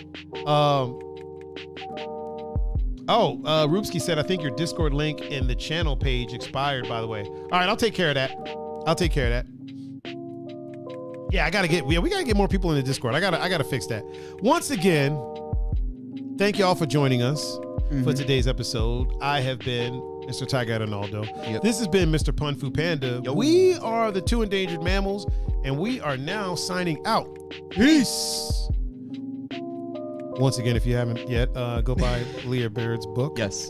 Rubsky said, I think your Discord link in the channel page expired, by the way. All right, I'll take care of that. Yeah, we gotta get more people in the Discord. I gotta fix that. Once again, thank y'all for joining us for today's episode. I have been Mr. Tiger Adinaldo. Yep. This has been Mr. Pun-Fu-Panda. Yo. We are the Two Endangered Mammals, and we are now signing out. Peace. Once again, if you haven't yet, go buy Leah Baird's book. Yes.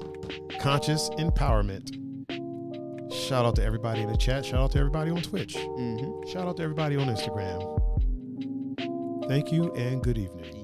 Conscious Empowerment. Shout out to everybody in the chat. Shout out to everybody on Twitch. Shout out to everybody on Instagram. Thank you and good evening.